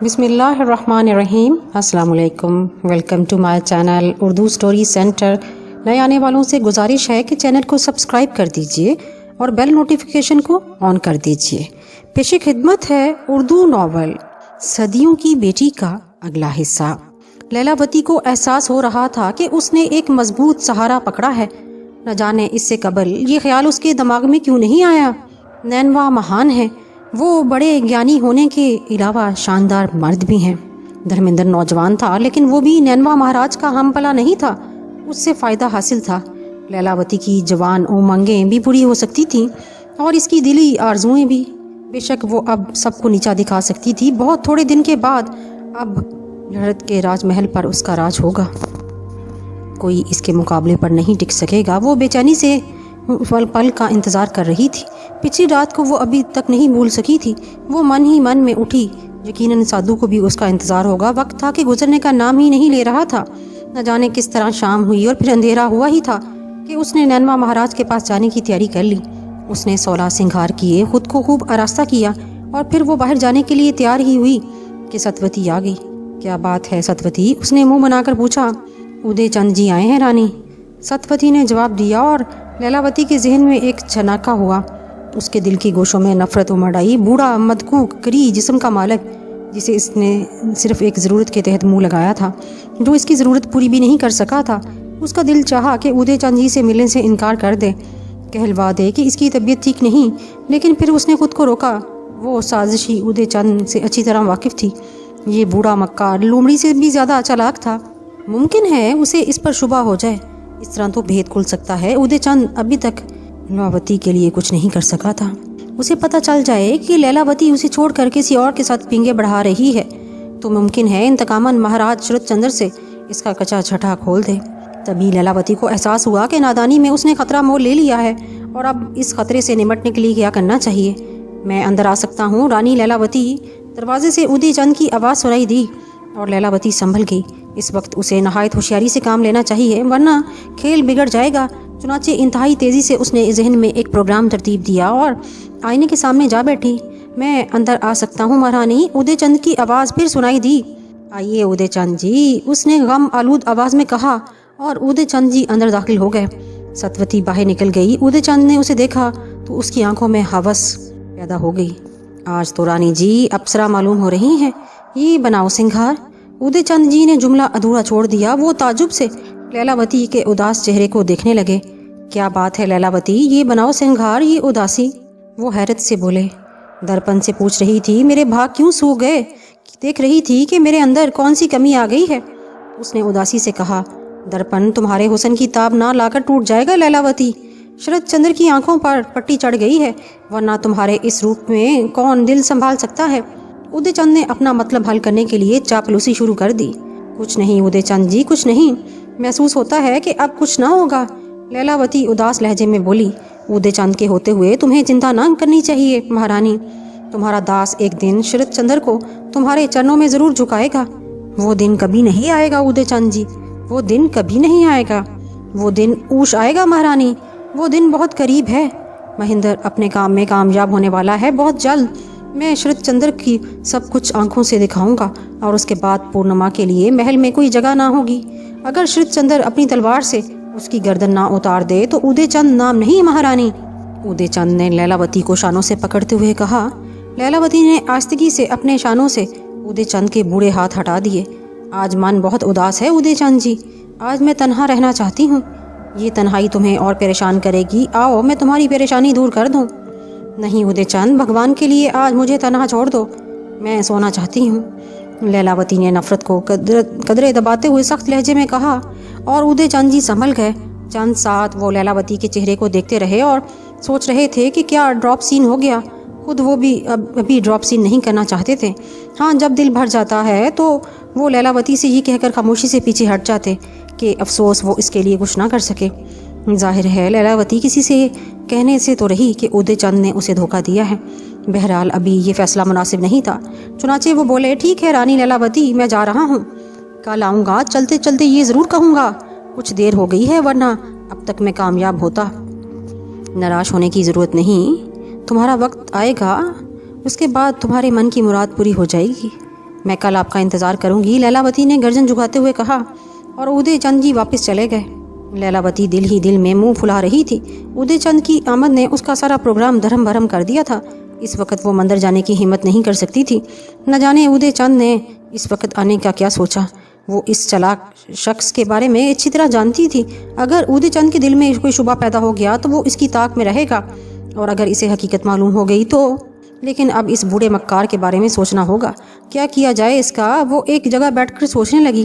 बिस्मिल्लाहिर्रहमानिर्रहीम। अस्सलाम वालेकुम। Welcome to my channel Urdu story centre. नए आने वालों से गुजारिश है कि चैनल को सब्सक्राइब कर दीजिए और बेल नोटिफिकेशन को ऑन कर दीजिए। पेश खिदमत है उर्दू नॉवल सदियों की बेटी का अगला हिस्सा। लैलावती को एहसास हो रहा था कि उसने एक मजबूत सहारा पकड़ा है। न जाने इससे कबल ये ख्याल उसके दिमाग में क्यों नहीं आया। नैनवा महान है, वो बड़े ज्ञानी होने के अलावा शानदार मर्द भी हैं। धर्मेंद्र नौजवान था, लेकिन वो भी नैनवा महाराज का हमपला नहीं था। उससे फ़ायदा हासिल था। लैलावती की जवान उमंगें भी पूरी हो सकती थीं और इसकी दिली आरजुएं भी। बेशक वो अब सबको नीचा दिखा सकती थी। बहुत थोड़े दिन के बाद अब भारत के राजमहल पर उसका राज होगा। कोई इसके मुकाबले पर नहीं टिक सकेगा। वो बेचैनी से पल पल का इंतज़ार कर रही थी। पिछली रात को वो अभी तक नहीं भूल सकी थी। वो मन ही मन में उठी। यकीनन साधु को भी उसका इंतज़ार होगा। वक्त था कि गुजरने का नाम ही नहीं ले रहा था। न जाने किस तरह शाम हुई और फिर अंधेरा हुआ ही था कि उसने नैनवा महाराज के पास जाने की तैयारी कर ली। उसने 16 सिंगार किए, खुद को खूब आरास्ता किया और फिर वो बाहर जाने के लिए तैयार ही हुई कि सतवती आ गई। क्या बात है सतवती? उसने मुंह बनाकर पूछा। उदय चंद जी आए हैं रानी, सतवती ने जवाब दिया और लैलावती के जहन में एक झनाका हुआ। उसके दिल की गोशों में नफरत उमड़ आई। बूढ़ा मदकूक करी जिस्म का मालिक, जिसे इसने सिर्फ एक ज़रूरत के तहत मुंह लगाया था, जो इसकी ज़रूरत पूरी भी नहीं कर सका था। उसका दिल चाहा कि उदय चंद जी से मिलने से इनकार कर दे, कहलवा दे कि इसकी तबीयत ठीक नहीं, लेकिन फिर उसने खुद को रोका। वो साजिशी उदय चंद से अच्छी तरह वाकिफ़ थी। ये बूढ़ा मक्कार लोमड़ी से भी ज़्यादा चालाक था। मुमकिन है उसे इस पर शुबा हो जाए। इस तरह तो भेद खुल सकता है। उदय चंद अभी तक लैलावती के लिए कुछ नहीं कर सका था। उसे पता चल जाए कि लैलावती उसे छोड़कर किसी और के साथ पींगे बढ़ा रही है तो मुमकिन है इंतकामन महाराज शरद चंद्र से इसका कच्चा छठा खोल दे। तभी लैलावती को एहसास हुआ कि नादानी में उसने खतरा मोल ले लिया है और अब इस खतरे से निपटने के लिए क्या करना चाहिए। मैं अंदर आ सकता हूँ रानी लैलावती? दरवाजे से उदय चंद की आवाज़ सुनाई दी और लैलावती संभल गई। इस वक्त उसे नहायत होशियारी से काम लेना चाहिए, वरना खेल बिगड़ जाएगा। चुनाचे इंतहाई तेज़ी से उसने जहन में एक प्रोग्राम तरतीब दिया और आईने के सामने जा बैठी। मैं अंदर आ सकता हूँ महारानी? उदय चंद की आवाज़ फिर सुनाई दी। आइए उदय चंद जी, उसने गम आलूद आवाज़ में कहा और उदय चंद जी अंदर दाखिल हो गए। सतवती बाहर निकल गई। उदय चंद ने उसे देखा तो उसकी आंखों में हवस पैदा हो गई। आज तो रानी जी अप्सरा मालूम हो रही हैं। ये बनाओ सिंगार। उदय चंद जी ने जुमला अधूरा छोड़ दिया। वो ताजुब से लैलावती के उदास चेहरे को देखने लगे। क्या बात है लैलावती, ये बनाओ सिंगार, ये उदासी? वो हैरत से बोले। दर्पण से पूछ रही थी मेरे भाग क्यों सूख गए? देख रही थी कि मेरे अंदर कौन सी कमी आ गई है। उसने उदासी से कहा। दर्पण तुम्हारे हुस्न की ताब ना लाकर टूट जाएगा लैलावती। शरद चंद्र की आंखों पर पट्टी चढ़ गई है, वरना तुम्हारे इस रूप में कौन दिल संभाल सकता है। उदय चंद ने अपना मतलब हल करने के लिए चापलूसी शुरू कर दी। कुछ नहीं उदय चंद जी, कुछ नहीं। महसूस होता है कि अब कुछ ना होगा। लैलावती उदास लहजे में बोली। उदय चंद के होते हुए तुम्हें चिंता ना करनी चाहिए महारानी। तुम्हारा दास एक दिन शरद चंद्र को तुम्हारे चरणों में जरूर झुकाएगा। वो दिन कभी नहीं आएगा उदय चंद जी, वो दिन कभी नहीं आएगा। वो दिन ऊश आएगा महारानी। वो दिन बहुत करीब है। महेंद्र अपने काम में कामयाब होने वाला है बहुत जल्द। मैं शरद चंद्र की सब कुछ आंखों से दिखाऊंगा और उसके बाद पूर्णिमा के लिए महल में कोई जगह ना होगी। अगर शरद चंद्र अपनी तलवार से उसकी गर्दन ना उतार दे तो उदय चंद नाम नहीं महारानी। उदय चंद ने लैलावती को शानों से पकड़ते हुए कहा। लैलावती ने आस्तिकी से अपने शानों से उदय चंद के बूढ़े हाथ हटा दिए। आज मन बहुत उदास है उदय चंद जी। आज मैं तन्हा रहना चाहती हूँ। ये तन्हाई तुम्हें और परेशान करेगी। आओ मैं तुम्हारी परेशानी दूर कर दूँ। नहीं उदय चंद, भगवान के लिए आज मुझे तन्हा छोड़ दो। मैं सोना चाहती हूँ। लैलावती ने नफरत को कदरे दबाते हुए सख्त लहजे में कहा और उदय चंद जी संभल गए। चंद साथ वो लैलावती के चेहरे को देखते रहे और सोच रहे थे कि क्या ड्रॉप सीन हो गया। खुद वो भी अभी ड्रॉप सीन नहीं करना चाहते थे। हाँ, जब दिल भर जाता है तो वो लैलावती से ये कहकर खामोशी से पीछे हट जाते कि अफसोस वो इसके लिए कुछ ना कर सके। जाहिर है लैलावती किसी से कहने से तो रही कि उदय चंद ने उसे धोखा दिया है। बहरहाल अभी ये फैसला मुनासिब नहीं था। चुनाचे वो बोले, ठीक है रानी लैलावती, मैं जा रहा हूँ। कल आऊँगा। चलते चलते ये ज़रूर कहूँगा कुछ देर हो गई है, वरना अब तक मैं कामयाब होता। निराश होने की ज़रूरत नहीं। तुम्हारा वक्त आएगा, उसके बाद तुम्हारे मन की मुराद पूरी हो जाएगी। मैं कल आपका इंतज़ार करूँगी, लैलावती ने गर्दन झुकाते हुए कहा और उदय चंद जी वापस चले गए। लैलावती दिल ही दिल में मुंह फुला रही थी। उदय चंद की आमद ने उसका सारा प्रोग्राम धर्म भरम कर दिया था। इस वक्त वो मंदिर जाने की हिम्मत नहीं कर सकती थी। न जाने उदय चंद ने इस वक्त आने का क्या सोचा। वो इस चालाक शख्स के बारे में अच्छी तरह जानती थी। अगर उदय चंद के दिल में कोई शुबा पैदा हो गया तो वो इसकी ताक में रहेगा, और अगर इसे हकीकत मालूम हो गई तो। लेकिन अब इस बूढ़े मक्कार के बारे में सोचना होगा, क्या किया जाए इसका। वो एक जगह बैठकर सोचने लगी।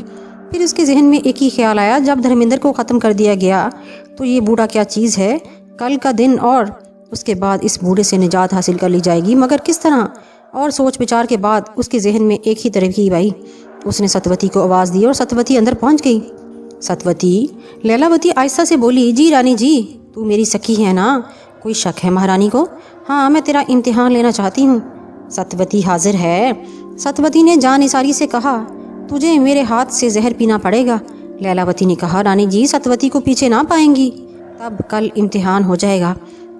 फिर उसके जहन में एक ही ख्याल आया, जब धर्मेंद्र को ख़त्म कर दिया गया तो ये बूढ़ा क्या चीज़ है। कल का दिन और उसके बाद इस बूढ़े से निजात हासिल कर ली जाएगी, मगर किस तरह। और सोच विचार के बाद उसके जहन में एक ही तरकीब आई। उसने सतवती को आवाज़ दी और सतवती अंदर पहुंच गई। सतवती, लैलावती आहिस्ता से बोली, जी रानी जी, तू मेरी सखी है ना? कोई शक है महारानी को? हाँ, मैं तेरा इम्तिहान लेना चाहती हूँ। सतवती हाजिर है। सतवती ने जान निसारी से कहा, तुझे मेरे हाथ से जहर पीना पड़ेगा। लैलावती ने कहा, रानी जी, सतवती को पीछे ना पाएंगी। तब कल इम्तिहान हो जाएगा।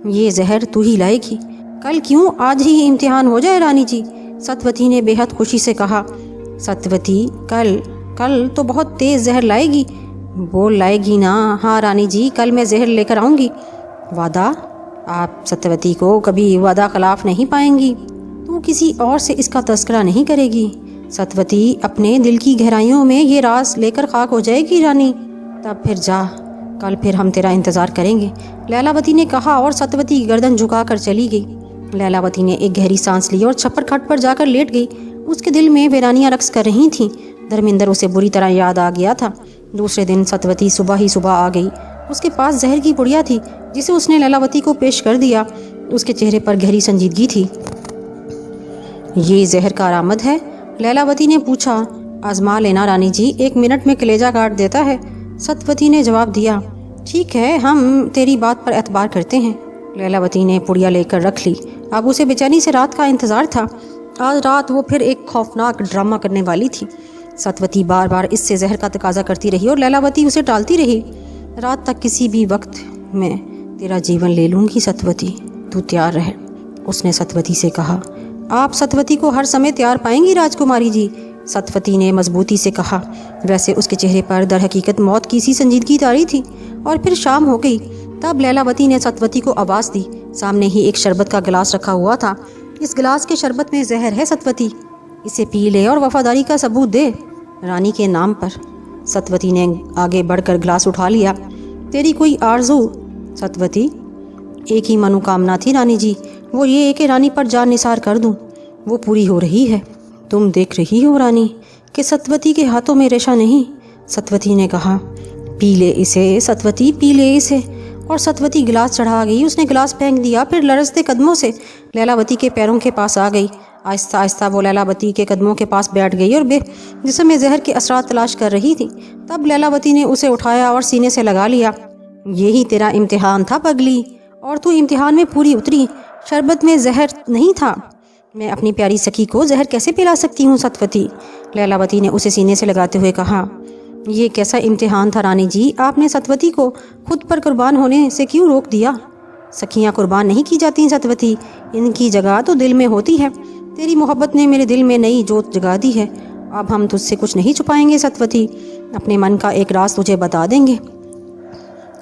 ये जहर तू ही लाएगी। कल क्यों, आज ही इम्तिहान हो जाए रानी जी। सतवती ने बेहद खुशी से कहा। सतवती, कल तो बहुत तेज़ जहर लाएगी। बोल लाएगी ना? हाँ रानी जी, कल मैं जहर लेकर आऊँगी। वादा? आप सत्यवती को कभी वादा खिलाफ नहीं पाएंगी। तू किसी और से इसका तस्करा नहीं करेगी। सत्यवती अपने दिल की गहराइयों में ये राज लेकर खाक हो जाएगी रानी। तब फिर जा, कल फिर हम तेरा इंतज़ार करेंगे, लैलावती ने कहा और सत्यवती गर्दन झुकाकर चली गई। लैलावती ने एक गहरी सांस ली और छप्पर खट पर जाकर लेट गई। उसके दिल में वीरानियाँ रक्स कर रही थीं। धर्मेंद्र उसे बुरी तरह याद आ गया था। दूसरे दिन सत्यवती सुबह ही सुबह आ गई। उसके पास जहर की पुड़िया थी जिसे उसने लैलावती को पेश कर दिया। उसके चेहरे पर गहरी संजीदगी थी। ये जहर का आरामद है? लैलावती ने पूछा। आजमा लेना रानी जी, 1 मिनट में कलेजा काट देता है। सत्यवती ने जवाब दिया। ठीक है, हम तेरी बात पर एतबार करते हैं। लैलावती ने पुड़िया लेकर रख ली। अब उसे बेचैनी से रात का इंतज़ार था। आज रात वो फिर एक खौफनाक ड्रामा करने वाली थी। सत्यवती बार बार इससे जहर का तकाजा करती रही और लैलावती उसे टालती रही। रात तक किसी भी वक्त मैं तेरा जीवन ले लूँगी सत्यवती, तू तैयार रह, उसने सत्यवती से कहा। आप सत्यवती को हर समय तैयार पाएंगी राजकुमारी जी, सत्यवती ने मजबूती से कहा। वैसे उसके चेहरे पर दर हकीकत मौत की सी संजीदगी तारी थी। और फिर शाम हो गई। तब लैलावती ने सत्यवती को आवाज़ दी। सामने ही एक शरबत का गिलास रखा हुआ था। इस गिलास के शरबत में जहर है सत्यवती, इसे पी ले और वफादारी का सबूत दे रानी के नाम पर। सत्यवती ने आगे बढ़कर गिलास उठा लिया। तेरी कोई आरजू? सत्यवती, एक ही मनोकामना थी रानी जी, वो ये कि रानी पर जान निसार कर दूं। वो पूरी हो रही है। तुम देख रही हो रानी कि सत्यवती के हाथों में रेशा नहीं, सत्यवती ने कहा। पी ले इसे सत्यवती, पी ले इसे। और सत्यवती गिलास चढ़ा गई। उसने गिलास फेंक दिया, फिर लरजते कदमों से लैलावती के पैरों के पास आ गई। आहिस्ता आहिस्ता वो लैलावती के कदमों के पास बैठ गई और जिसम में जहर के असरात तलाश कर रही थी। तब लैलावती ने उसे उठाया और सीने से लगा लिया। यही तेरा इम्तिहान था पगली, और तू इम्तिहान में पूरी उतरी। शरबत में जहर नहीं था। मैं अपनी प्यारी सखी को जहर कैसे पिला सकती हूँ सत्यवती, लैलावती ने उसे सीने से लगाते हुए कहा। ये कैसा इम्तिहान था रानी जी, आपने सत्यवती को खुद पर कुर्बान होने से क्यों रोक दिया। सखियाँ कुर्बान नहीं की जाती सत्यवती, इनकी जगह तो दिल में होती है। तेरी मोहब्बत ने मेरे दिल में नई जोत जगा दी है। अब हम तुझसे कुछ नहीं छुपाएंगे सत्यवती, अपने मन का एक राज तुझे बता देंगे।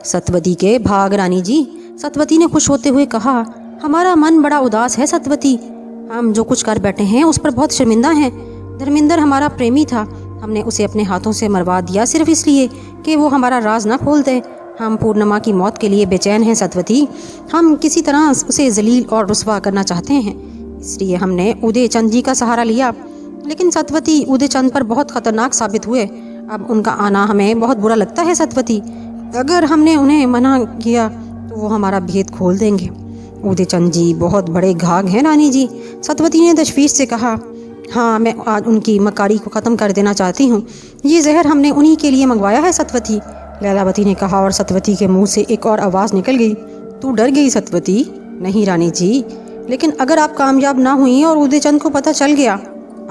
सत्यवती के भाग रानी जी, सत्यवती ने खुश होते हुए कहा। हमारा मन बड़ा उदास है सत्यवती, हम जो कुछ कर बैठे हैं उस पर बहुत शर्मिंदा हैं। धर्मेंद्र हमारा प्रेमी था, हमने उसे अपने हाथों से मरवा दिया सिर्फ इसलिए कि वो हमारा राज न खोल दे। हम पूर्णिमा की मौत के लिए बेचैन हैं सत्यवती। हम किसी तरह उसे जलील और रुस्वा करना चाहते हैं, इसलिए हमने उदय चंद जी का सहारा लिया। लेकिन सत्यवती उदय चंद पर बहुत खतरनाक साबित हुए। अब उनका आना हमें बहुत बुरा लगता है सत्यवती। अगर हमने उन्हें मना किया तो वो हमारा भेद खोल देंगे। उदय चंद जी बहुत बड़े घाघ हैं रानी जी, सत्यवती ने तशवीश से कहा। हाँ, मैं आज उनकी मकारी को ख़त्म कर देना चाहती हूँ। ये जहर हमने उन्हीं के लिए मंगवाया है सत्यवती, लैलावती ने कहा। और सत्यवती के मुंह से एक और आवाज़ निकल गई। तू डर गई सत्यवती? नहीं रानी जी, लेकिन अगर आप कामयाब ना हुई और उदय चंद को पता चल गया,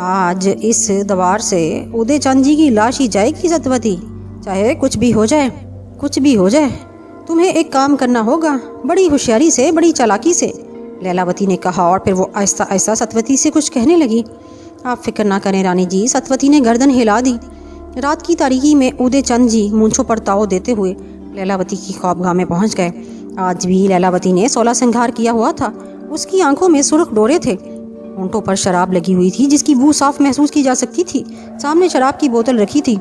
आज इस दवार से उदय चंद जी की लाश ही जाएगी सत्यवती, चाहे कुछ भी हो जाए, कुछ भी हो जाए। तुम्हें एक काम करना होगा, बड़ी होशियारी से, बड़ी चालाकी से, लैलावती ने कहा। और फिर वो आहिस्ता आहिस्ता सत्यवती से कुछ कहने लगी। आप फिक्र ना करें रानी जी, सतवती ने गर्दन हिला दी। रात की तारीकी में उदय चंद जी मूंछों पर ताव देते हुए लैलावती की ख्वाबगाह में पहुंच गए। आज भी लैलावती ने 16 श्रृंगार किया हुआ था। उसकी आंखों में सुर्ख डोरे थे, होंठों पर शराब लगी हुई थी जिसकी बू साफ महसूस की जा सकती थी। सामने शराब की बोतल रखी थी।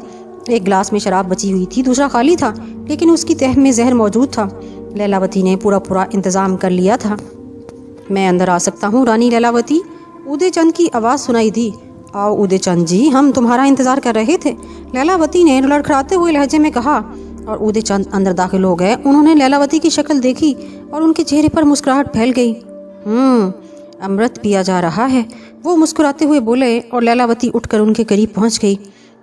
एक गिलास में शराब बची हुई थी, दूसरा खाली था, लेकिन उसकी तह में जहर मौजूद था। लैलावती ने पूरा इंतजाम कर लिया था। मैं अंदर आ सकता हूँ रानी लैलावती? उदय चंद की आवाज़ सुनाई दी। आओ उदय चंद जी, हम तुम्हारा इंतजार कर रहे थे, लैलावती ने लड़खड़ाते हुए लहजे में कहा। और उदय चंद अंदर दाखिल हो गए। उन्होंने लैलावती की शक्ल देखी और उनके चेहरे पर मुस्कुराहट फैल गई। अमृत पिया जा रहा है, वो मुस्कुराते हुए बोले और लैलावती उठकर उनके करीब पहुंच गई।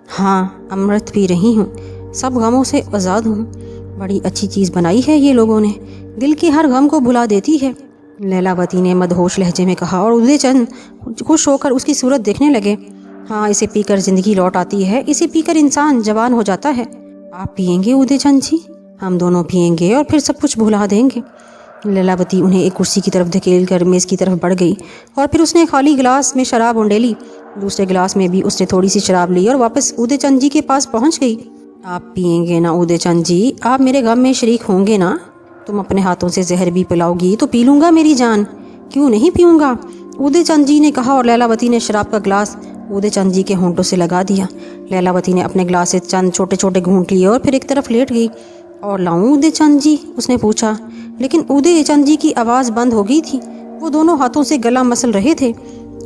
हाँ, अमृत पी रही हूँ, सब गमों से आज़ाद हूँ। बड़ी अच्छी चीज़ बनाई है ये लोगों ने, दिल के हर गम को भुला देती है, लैलावती ने मदहोश लहजे में कहा। और उदय चंद खुश होकर उसकी सूरत देखने लगे। हाँ, इसे पीकर जिंदगी लौट आती है, इसे पीकर इंसान जवान हो जाता है। आप पियेंगे उदय चंद जी? हम दोनों पियेंगे और फिर सब कुछ भुला देंगे। लैलावती उन्हें एक कुर्सी की तरफ धकेल कर मेज़ की तरफ बढ़ गई और फिर उसने खाली गिलास में शराब उंडेली। दूसरे गिलास में भी उसने थोड़ी सी शराब ली और वापस उदय चंद जी के पास पहुंच गई। आप पियेंगे ना उदय चंद जी? आप मेरे गम में शरीक होंगे ना? तुम अपने हाथों से जहर भी पिलाओगी तो पी लूंगा मेरी जान। क्यों नहीं पीऊंगा? उदय चंद जी ने कहा और लैलावती ने शराब का गिलास उदय चंद जी के होंठों से लगा दिया। लैलावती ने अपने गिलास से चंद छोटे छोटे घूंट लिए और फिर एक तरफ लेट गई। और लाऊं उदय चंद जी? उसने पूछा, लेकिन उदय चंद जी की आवाज़ बंद हो गई थी। वो दोनों हाथों से गला मसल रहे थे।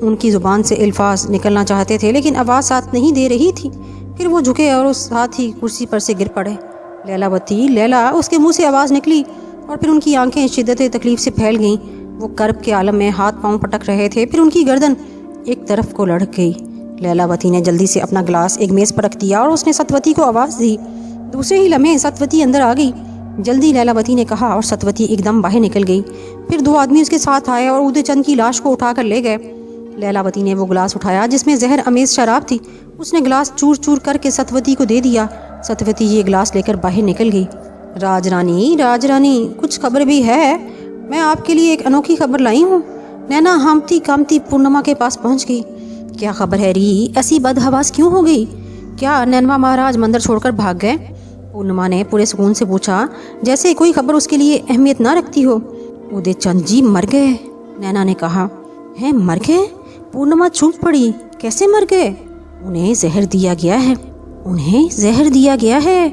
उनकी जुबान से अल्फाज निकलना चाहते थे लेकिन आवाज़ साथ नहीं दे रही थी। फिर वो झुके और उस साथ ही कुर्सी पर से गिर पड़े। लैलावती, लैला, उसके मुंह से आवाज़ निकली और फिर उनकी आंखें शिद्दत तकलीफ से फैल गईं। वो कर्ब के आलम में हाथ पांव पटक रहे थे। फिर उनकी गर्दन एक तरफ को लढ़क गई। लैलावती ने जल्दी से अपना गिलास एक मेज़ पर रख दिया और उसने सतवती को आवाज़ दी। दूसरे ही लम्हे सतवती अंदर आ गई। जल्दी, लैलावती ने कहा और सतवती एकदम बाहर निकल गई। फिर 2 आदमी उसके साथ आए और उदय चंद की लाश को उठाकर ले गए। लैलावती ने वो गिलास उठाया जिसमें जहर अमेज शराब थी। उसने गिलास चूर चूर करके सतवती को दे दिया। सतवती ये गिलास लेकर बाहर निकल गई। राजरानी, राजरानी, कुछ खबर भी है? मैं आपके लिए एक अनोखी खबर लाई हूँ। नैना हामती कामती पूर्णिमा के पास पहुँच गई। क्या खबर है री? ऐसी बदहवास क्यों हो गई? क्या नैनवा महाराज मंदिर छोड़कर भाग गए? पूर्णिमा ने पूरे सुकून से पूछा, जैसे कोई खबर उसके लिए अहमियत ना रखती हो। उदय चंद जी मर गए, नैना ने कहा। हैं, मर गए? पूर्णिमा चुप पड़ी। कैसे मर गए? उन्हें जहर दिया गया है। उन्हें जहर दिया गया है,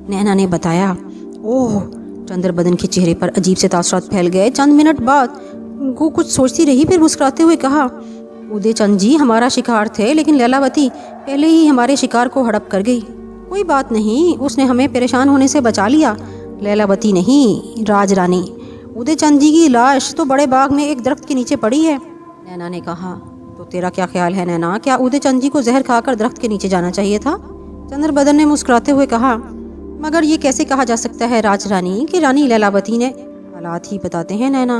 नैना ने बताया। ओह! चंद्रबदन के चेहरे पर अजीब से तासुरात फैल गए। चंद मिनट बाद वो कुछ सोचती रही, फिर मुस्कुराते हुए कहा, उदय चंद जी हमारा शिकार थे, लेकिन लैलावती पहले ही हमारे शिकार को हड़प कर गई। कोई बात नहीं, उसने हमें परेशान होने से बचा लिया। लैलावती नहीं, राजरानी। उदय चंद जी की लाश तो बड़े बाग में एक दरख्त के नीचे पड़ी है, नैना ने कहा। तो तेरा क्या ख्याल है नैना, क्या उदय चंद जी को जहर खाकर दरख्त के नीचे जाना चाहिए था? चंद्रबदन ने मुस्कुराते हुए कहा, मगर ये कैसे कहा जा सकता है राजरानी कि रानी लैलावती ने? हालात ही बताते हैं नैना,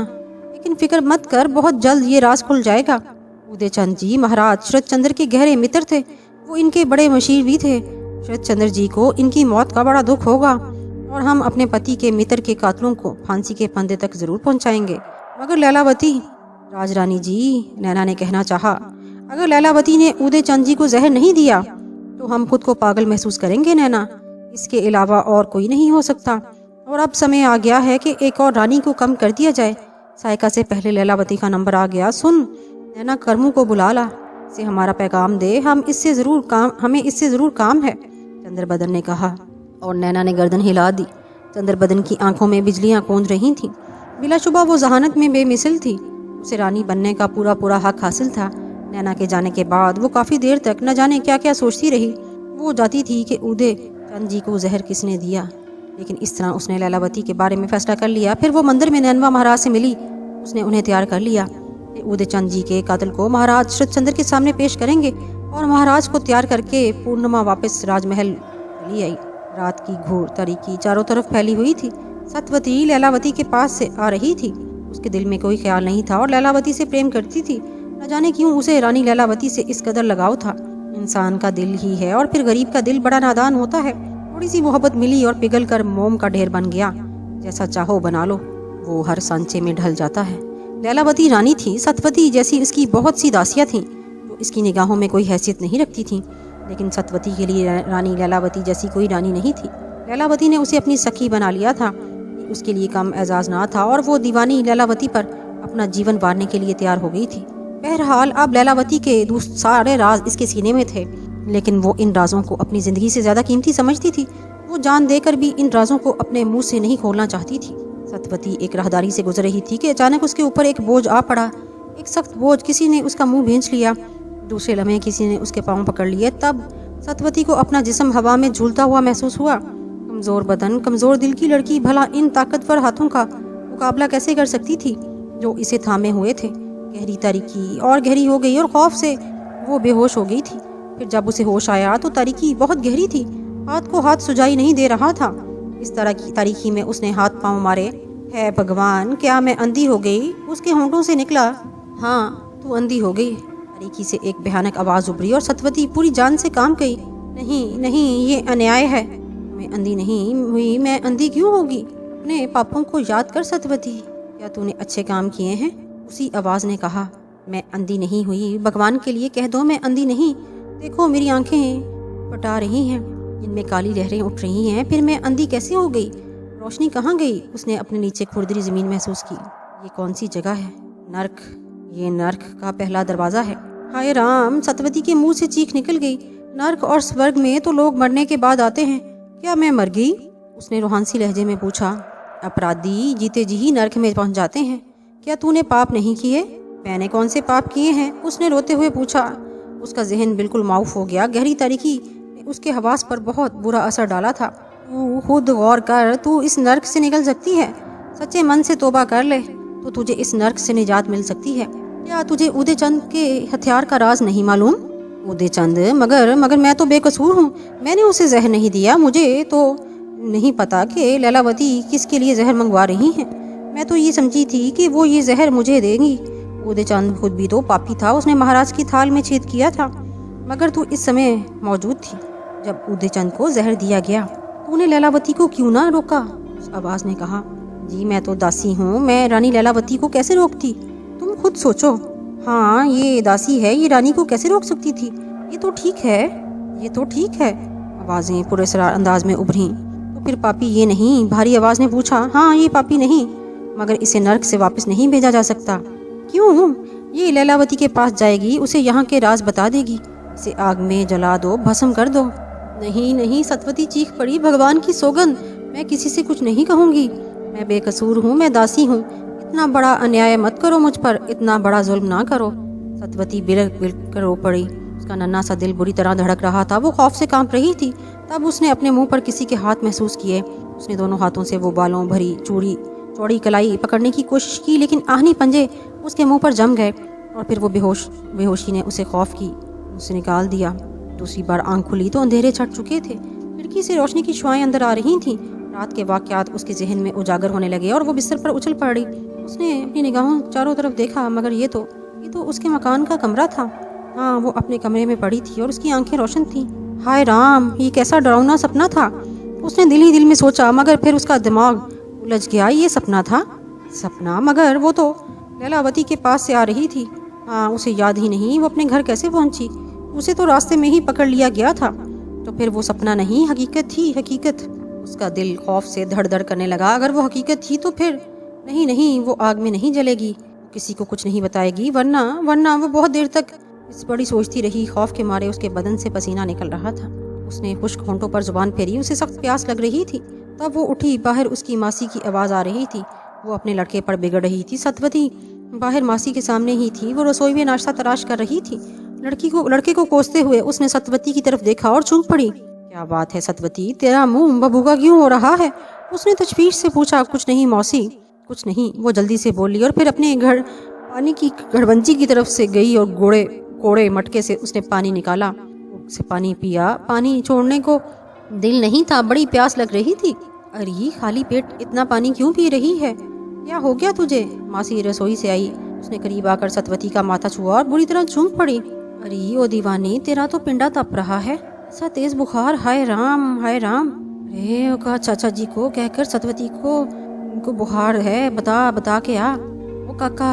लेकिन फिक्र मत कर, बहुत जल्द ये राज खुल जाएगा। उदय चंद जी महाराज शरद चंद्र के गहरे मित्र थे, वो इनके बड़े मशीर भी थे। शरद चंद्र जी को इनकी मौत का बड़ा दुख होगा और हम अपने पति के मित्र के कातलों को फांसी के फंदे तक जरूर पहुंचाएंगे। मगर लैलावती, राजरानी जी, नैना ने कहना चाहा, अगर लैलावती ने उदय चंद जी को जहर नहीं दिया तो हम खुद को पागल महसूस करेंगे नैना, इसके अलावा और कोई नहीं हो सकता। और अब समय आ गया है कि एक और रानी को कम कर दिया जाए। सायका से पहले लैलावती का नंबर आ गया। सुन नैना, करमू को बुला ला, से हमारा पैगाम दे, हमें इससे जरूर काम है, चंद्रबदन ने कहा। और नैना ने गर्दन हिला दी। चंद्रबदन की आंखों में बिजलियां कौंध रही थीं। बिलाशुबा वो जहानत में बेमिसल थी। उसे रानी बनने का पूरा हक हासिल था। नैना के जाने के बाद वो काफ़ी देर तक न जाने क्या क्या सोचती रही। वो जाती थी कि उदय चंद जी को जहर किसने दिया, लेकिन इस तरह उसने लैलावती के बारे में फैसला कर लिया। फिर वो मंदिर में नैनवा महाराज से मिली। उसने उन्हें तैयार कर लिया कि उदय चंद जी के कातिल को महाराज शरद चंद्र के सामने पेश करेंगे। और महाराज को तैयार करके पूर्णिमा वापस राजमहल चली आई। रात की घोर तारीकी चारों तरफ फैली हुई थी। सतवती लैलावती के पास से आ रही थी। उसके दिल में कोई ख्याल नहीं था और लैलावती से प्रेम करती थी। न जाने क्यों उसे रानी लैलावती से इस कदर लगाव था। इंसान का दिल ही है और फिर गरीब का दिल बड़ा नादान होता है। थोड़ी सी मोहब्बत मिली और पिघल कर मोम का ढेर बन गया। जैसा चाहो बना लो, वो हर सांचे में ढल जाता है। लैलावती रानी थी। सतवती जैसी उसकी बहुत सी दासियां थीं जो वो इसकी निगाहों में कोई हैसियत नहीं रखती थी। लेकिन सतवती के लिए रानी लैलावती जैसी कोई रानी नहीं थी। लैलावती ने उसे अपनी सखी बना लिया था। उसके लिए कम एजाज ना था और वो दीवानी लैलावती पर अपना जीवन वारने के लिए तैयार हो गई थी। बहरहाल अब लैलावती के सारे राज इसके सीने में थे, लेकिन वो इन राजों को अपनी ज़िंदगी से ज़्यादा कीमती समझती थी। वो जान देकर भी इन राजों को अपने मुंह से नहीं खोलना चाहती थी। सतवती एक राहदारी से गुजर रही थी कि अचानक उसके ऊपर एक बोझ आ पड़ा। एक सख्त बोझ। किसी ने उसका मुंह भींच लिया। दूसरे लम्हे किसी ने उसके पाँव पकड़ लिए। तब सतवती को अपना जिस्म हवा में झूलता हुआ महसूस हुआ। कमज़ोर बदन, कमज़ोर दिल की लड़की भला इन ताकतवर हाथों का मुकाबला कैसे कर सकती थी जो इसे थामे हुए थे। गहरी तारीकी और गहरी हो गई और खौफ से वो बेहोश हो गई थी। फिर जब उसे होश आया तो तारीकी बहुत गहरी थी। हाथ को हाथ सुझाई नहीं दे रहा था। इस तरह की तारीकी में उसने हाथ पांव मारे। है भगवान, क्या मैं अंधी हो गई? उसके होंठों से निकला, हाँ तू अंधी हो गई। तारीकी से एक भयानक आवाज़ उभरी और सतवती पूरी जान से काम गई। नहीं नहीं, ये अन्याय है। मैं अंधी नहीं हुई। मैं अंधी क्यों होगी? अपने पापों को याद कर सतवती। क्या तूने अच्छे काम किए हैं? उसी आवाज़ ने कहा। मैं अंधी नहीं हुई। भगवान के लिए कह दो मैं अंधी नहीं। देखो मेरी आंखें पटा रही हैं, इनमें काली लहरें उठ रही हैं। फिर मैं अंधी कैसे हो गई? रोशनी कहाँ गई? उसने अपने नीचे खुरदरी ज़मीन महसूस की। ये कौन सी जगह है? नर्क। ये नर्क का पहला दरवाज़ा है। हाय राम! सतवती के मुंह से चीख निकल गई। नर्क और स्वर्ग में तो लोग मरने के बाद आते हैं। क्या मैं मर गई? उसने रूहानी लहजे में पूछा। अपराधी जीते जी ही नर्क में पहुंच जाते हैं। क्या तूने पाप नहीं किए? मैंने कौन से पाप किए हैं? उसने रोते हुए पूछा। उसका जहन बिल्कुल माऊफ हो गया। गहरी तारीकी ने उसके हवास पर बहुत बुरा असर डाला था। तू खुद गौर कर, तू इस नर्क से निकल सकती है। सच्चे मन से तौबा कर ले तो तुझे इस नर्क से निजात मिल सकती है। क्या तुझे उदय चंद के हथियार का राज नहीं मालूम? उदय चंद? मगर मैं तो बेकसूर हूँ। मैंने उसे जहर नहीं दिया। मुझे तो नहीं पता कि लैलावती किसके लिए जहर मंगवा रही हैं। मैं तो ये समझी थी कि वो ये जहर मुझे देंगी। उदय चंद खुद भी तो पापी था। उसने महाराज की थाल में छेद किया था। मगर तू इस समय मौजूद थी जब उदय चंद को जहर दिया गया। तूने लैलावती को क्यों ना रोका? उस आवाज ने कहा। जी मैं तो दासी हूँ। मैं रानी लैलावती को कैसे रोकती? तुम खुद सोचो। हाँ ये दासी है, ये रानी को कैसे रोक सकती थी? ये तो ठीक है, ये तो ठीक है। आवाजें पुरस्कार अंदाज में उभरी। तो फिर पापी ये नहीं? भारी आवाज ने पूछा। हाँ ये पापी नहीं, मगर इसे नर्क से वापस नहीं भेजा जा सकता। क्यों? ये लैलावती के पास जाएगी, उसे यहाँ के राज बता देगी। इसे आग में जला दो, भस्म कर दो। नहीं नहीं, सतवती चीख पड़ी। भगवान की सौगंध, मैं किसी से कुछ नहीं कहूँगी। मैं बेकसूर हूँ, मैं दासी हूँ। इतना बड़ा अन्याय मत करो मुझ पर, इतना बड़ा जुल्म ना करो। सतवती बिलक बिलक कर रो पड़ी। उसका नन्हा सा दिल बुरी तरह धड़क रहा था। वो खौफ से कांप रही थी। तब उसने अपने मुंह पर किसी के हाथ महसूस किए। उसने दोनों हाथों से वो बालों भरी चौड़ी कलाई पकड़ने की कोशिश की, लेकिन आहनी पंजे उसके मुंह पर जम गए और फिर वो बेहोशी ने उसे खौफ की उसे निकाल दिया। दूसरी बार आंख खुली तो अंधेरे छट चुके थे। खिड़की से रोशनी की शुआएं अंदर आ रही थीं। रात के वाकयात उसके जहन में उजागर होने लगे और वो बिस्तर पर उछल पड़ी। उसने अपनी निगाहों चारों तरफ देखा, मगर ये तो उसके मकान का कमरा था। हाँ, वो अपने कमरे में पड़ी थी और उसकी आंखें रोशन थीं। हाय राम, ये कैसा डरावना सपना था। उसने दिल ही दिल में सोचा, मगर फिर उसका दिमाग उलझ गया। ये सपना था। सपना? मगर वो तो लैलावती के पास से आ रही थी। हाँ, उसे याद ही नहीं वो अपने घर कैसे पहुंची। उसे तो रास्ते में ही पकड़ लिया गया था। तो फिर वो सपना नहीं, हकीकत थी। हकीकत। उसका दिल खौफ से धड़ धड़ करने लगा। अगर वो हकीकत थी तो फिर नहीं, वो आग में नहीं जलेगी, किसी को कुछ नहीं बताएगी। वरना वो बहुत देर तक इस बड़ी सोचती रही। खौफ के मारे उसके बदन से पसीना निकल रहा था। उसने खुश्क होंठों पर जुबान फेरी। उसे सख्त प्यास लग रही थी। तब वो उठी। बाहर उसकी मासी की आवाज़ आ रही थी। वो अपने लड़के पर बिगड़ रही थी। सतवती बाहर मासी के सामने ही थी। वो रसोई में नाश्ता तलाश कर रही थी। लड़के को कोसते हुए उसने सतवती की तरफ देखा और चूक पड़ी। क्या बात है सतवती, तेरा मुंह बबूगा क्यों हो रहा है? उसने तशवीश से पूछा। कुछ नहीं मौसी, कुछ नहीं, वो जल्दी से बोली और फिर अपने घर पानी की घड़बंची की तरफ से गई और कोड़े मटके से उसने पानी निकाला। उसे पानी पिया। पानी छोड़ने को दिल नहीं था, बड़ी प्यास लग रही थी। अरे खाली पेट इतना पानी क्यों पी रही है? क्या हो गया तुझे? मासी रसोई से आई। उसने करीब आकर सतवती का माथा छुआ और बुरी तरह चूक पड़ी। अरे ओ दीवानी, तेरा तो पिंडा तप रहा है। ऐसा तेज बुखार, हाय राम हाय राम। अरे वो कहा चाचा जी को कहकर सतवती को बुखार है, बता के आ। वो काका,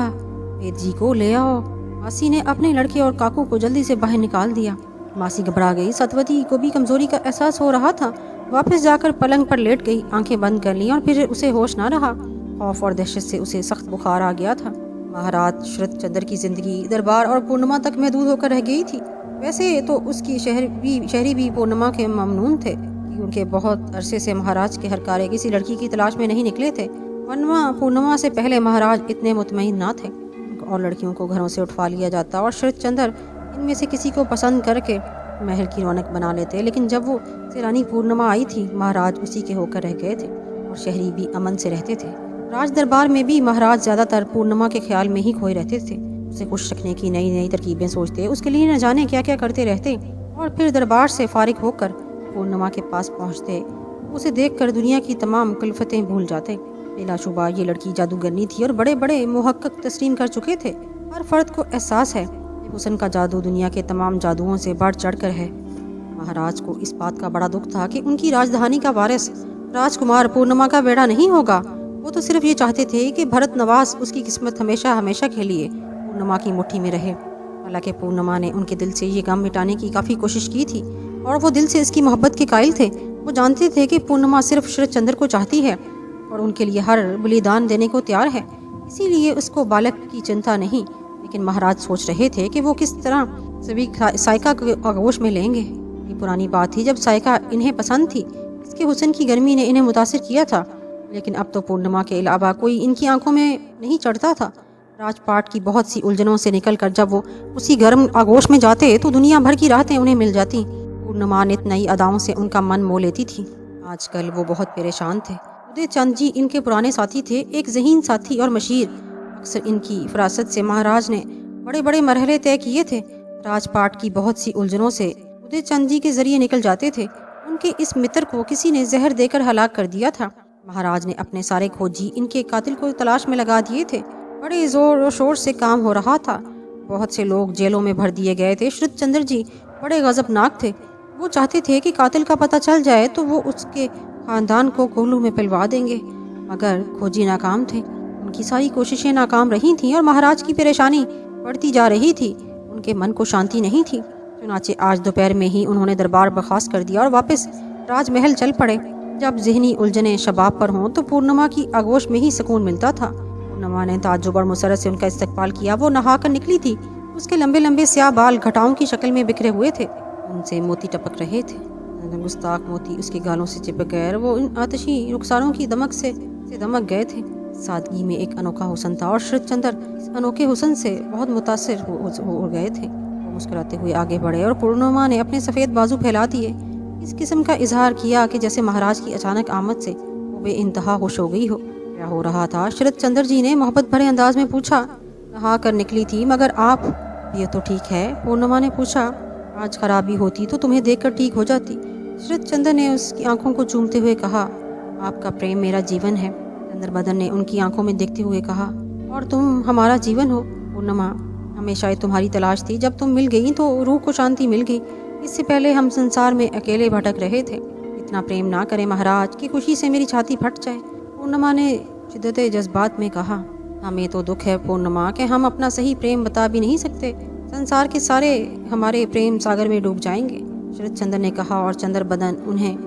वेद जी को ले आओ। मासी ने अपने लड़के और काकू को जल्दी से बाहर निकाल दिया। मासी घबरा गई। सतवती को भी कमजोरी का एहसास हो रहा था। वापस जाकर पलंग पर लेट गई, आंखें बंद कर ली और फिर उसे होश ना रहा। खौफ और दहशत से उसे सख्त बुखार आ गया था। महाराज शरद चंद्र की जिंदगी दरबार और पूर्णिमा तक महदूद होकर रह गई थी। वैसे तो उसकी शहरी भी पूर्णिमा के ममनून थे कि उनके बहुत अरसे से महाराज के हर कार्य किसी लड़की की तलाश में नहीं निकले थे, वरना पूर्णिमा से पहले महाराज इतने मुतमईन ना थे और लड़कियों को घरों से उठवा लिया जाता और शरद चंद्र इनमें से किसी को पसंद करके महल की रौनक बना लेते। लेकिन जब वो रानी पूर्णिमा आई थी, महाराज उसी के होकर रह गए थे और शहरी भी अमन से रहते थे। राज दरबार में भी महाराज ज्यादातर पूर्णिमा के ख्याल में ही खोए रहते थे। उसे खुश रखने की नई नई तरकीबें सोचते, उसके लिए न जाने क्या क्या करते रहते और फिर दरबार से फारिग होकर पूर्णिमा के पास पहुंचते। उसे देखकर दुनिया की तमाम कुल्फतें भूल जाते। बिलाशुबा ये लड़की जादूगरनी थी और बड़े बड़े मुहक्कक तस्लीम कर चुके थे। हर फर्द को एहसास है कि हुस्न का जादू दुनिया के तमाम जादुओं से बढ़ चढ़ कर है। महाराज को इस बात का बड़ा दुख था कि उनकी राजधानी का वारिस राजकुमार पूर्णिमा का बेड़ा नहीं होगा। वो तो सिर्फ ये चाहते थे कि भरत नवाज उसकी किस्मत हमेशा हमेशा के लिए पूर्णिमा की मुट्ठी में रहे। हालांकि पूर्णिमा ने उनके दिल से ये गम मिटाने की काफ़ी कोशिश की थी और वो दिल से इसकी मोहब्बत के कायल थे। वो जानते थे कि पूर्णिमा सिर्फ शरद चंद्र को चाहती है और उनके लिए हर बलिदान देने को तैयार है। इसीलिए उसको बालक की चिंता नहीं। लेकिन महाराज सोच रहे थे कि वो किस तरह सभी साइका को आगोश में लेंगे। ये पुरानी बात थी जब साइका इन्हें पसंद थी। इसके हुस्न की गर्मी ने इन्हें मुतासिर किया था। लेकिन अब तो पूर्णिमा के अलावा कोई इनकी आंखों में नहीं चढ़ता था। राजपाट की बहुत सी उलझनों से निकलकर जब वो उसी गर्म आगोश में जाते तो दुनिया भर की राहतें उन्हें मिल जाती। पूर्णिमा नित नई अदाओं से उनका मन मोह लेती थी। आजकल वो बहुत परेशान थे। उदय चंद जी इनके पुराने साथी थे, एक ज़हीन साथी और मशीर। अक्सर इनकी फरासत से महाराज ने बड़े बड़े मरहले तय किए थे। राजपाट की बहुत सी उलझनों से उदय चंद जी के जरिए निकल जाते थे। उनके इस मित्र को किसी ने जहर देकर हलाक कर दिया था। महाराज ने अपने सारे खोजी इनके कातिल को तलाश में लगा दिए थे। बड़े जोर और शोर से काम हो रहा था। बहुत से लोग जेलों में भर दिए गए थे। शरद चंद्र जी बड़े गजबनाक थे। वो चाहते थे कि कातिल का पता चल जाए तो वो उसके खानदान को कोहलू में पिलवा देंगे, मगर खोजी नाकाम थे। उनकी सारी कोशिशें नाकाम रही थीं और महाराज की परेशानी बढ़ती जा रही थी। उनके मन को शांति नहीं थी। चुनाचे आज दोपहर में ही उन्होंने दरबार बर्खास्त कर दिया और वापस राजमहल चल पड़े। जब ज़हनी उलझने शबाब पर हों तो पूर्णिमा की आगोश में ही सुकून मिलता था। पूर्णिमा ने ताज्जुब और मुसरत से उनका इस्तकबाल किया। वो नहाकर निकली थी। उसके लंबे लंबे स्याह बाल घटाओं की शक्ल में बिखरे हुए थे। उनसे मोती टपक रहे थे। गुस्ताख मोती उसके गालों से चिपक गए। वो इन आतिशी रुखसारों की दमक से दमक गए थे। सादगी में एक अनोखा हुस्न था और शरद चंद्र इस अनोखे हुस्न से बहुत मुतासिर हो गए थे। वो मुस्कुराते हुए आगे बढ़े और पूर्णिमा ने अपने सफ़ेद बाजू फैला दिए। इस किस्म का इजहार किया कि जैसे महाराज की अचानक आमद से वो बेइंतहा खुश हो गई हो। क्या हो रहा था? शरद चंद्र जी ने मोहब्बत भरे अंदाज में पूछा। नहा कर निकली थी, मगर आप? ये तो ठीक है, पूर्णिमा ने पूछा। आज खराबी होती तो तुम्हें देखकर ठीक हो जाती। शरद चंद्र ने उसकी आंखों को चूमते हुए कहा, आपका प्रेम मेरा जीवन है। चंद्र बदन ने उनकी आंखों में देखते हुए कहा, और तुम हमारा जीवन हो पूर्णिमा। हमें शायद तुम्हारी तलाश थी। जब तुम मिल गई तो रूह को शांति मिल गई। इससे पहले हम संसार में अकेले भटक रहे थे। इतना प्रेम ना करें महाराज कि खुशी से मेरी छाती फट जाए। पूर्णिमा ने शिद्दत जज्बात में कहा, हमें तो दुख है पूर्णिमा कि हम अपना सही प्रेम बता भी नहीं सकते। संसार के सारे हमारे प्रेम सागर में डूब जाएंगे। शरद चंद्र ने कहा और चंद्र बदन उन्हें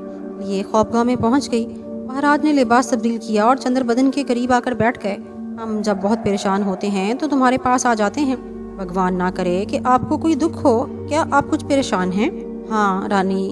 लिए खौफगाह में पहुंच गई। महाराज ने लिबास तब्दील किया और चंद्र बदन के करीब आकर बैठ गए। हम जब बहुत परेशान होते हैं तो तुम्हारे पास आ जाते हैं। भगवान ना करे कि आपको कोई दुख हो। क्या आप कुछ परेशान हैं? हाँ रानी,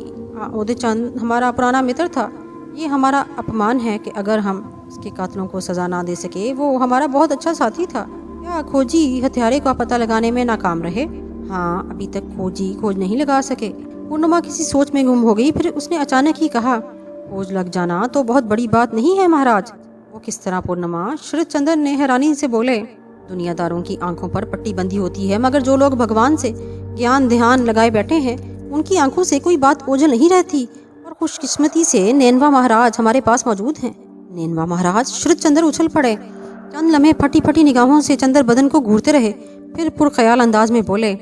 उदय चंद हमारा पुराना मित्र था। ये हमारा अपमान है कि अगर हम उसके कातलों को सजा ना दे सके। वो हमारा बहुत अच्छा साथी था। क्या खोजी हत्यारे का पता लगाने में नाकाम रहे? हाँ, अभी तक खोज नहीं लगा सके। पूर्णिमा किसी सोच में गुम हो गई। फिर उसने अचानक ही कहा, खोज लग जाना तो बहुत बड़ी बात नहीं है महाराज। वो किस तरह पूर्णिमा? शरद चंद्र ने हैरानी से बोले, दुनियादारों की आंखों पर पट्टी बंधी होती है, मगर जो लोग भगवान से ज्ञान ध्यान लगाए बैठे हैं उनकी आंखों से कोई बात ओझल नहीं रहती। और खुशकिस्मती से नैनवा महाराज हमारे पास मौजूद हैं। नैनवा महाराज? शरद चंद्र उछल पड़े। चंद लम्हे फटी फटी निगाहों से चंद्र बदन को घूरते रहे। फिर पुरख्याल अंदाज में बोले,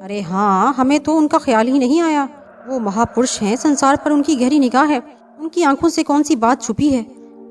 अरे हाँ, हमें तो उनका ख्याल ही नहीं आया। वो महापुरुष हैं। संसार पर उनकी गहरी निगाह है। उनकी आंखों से कौन सी बात छुपी है?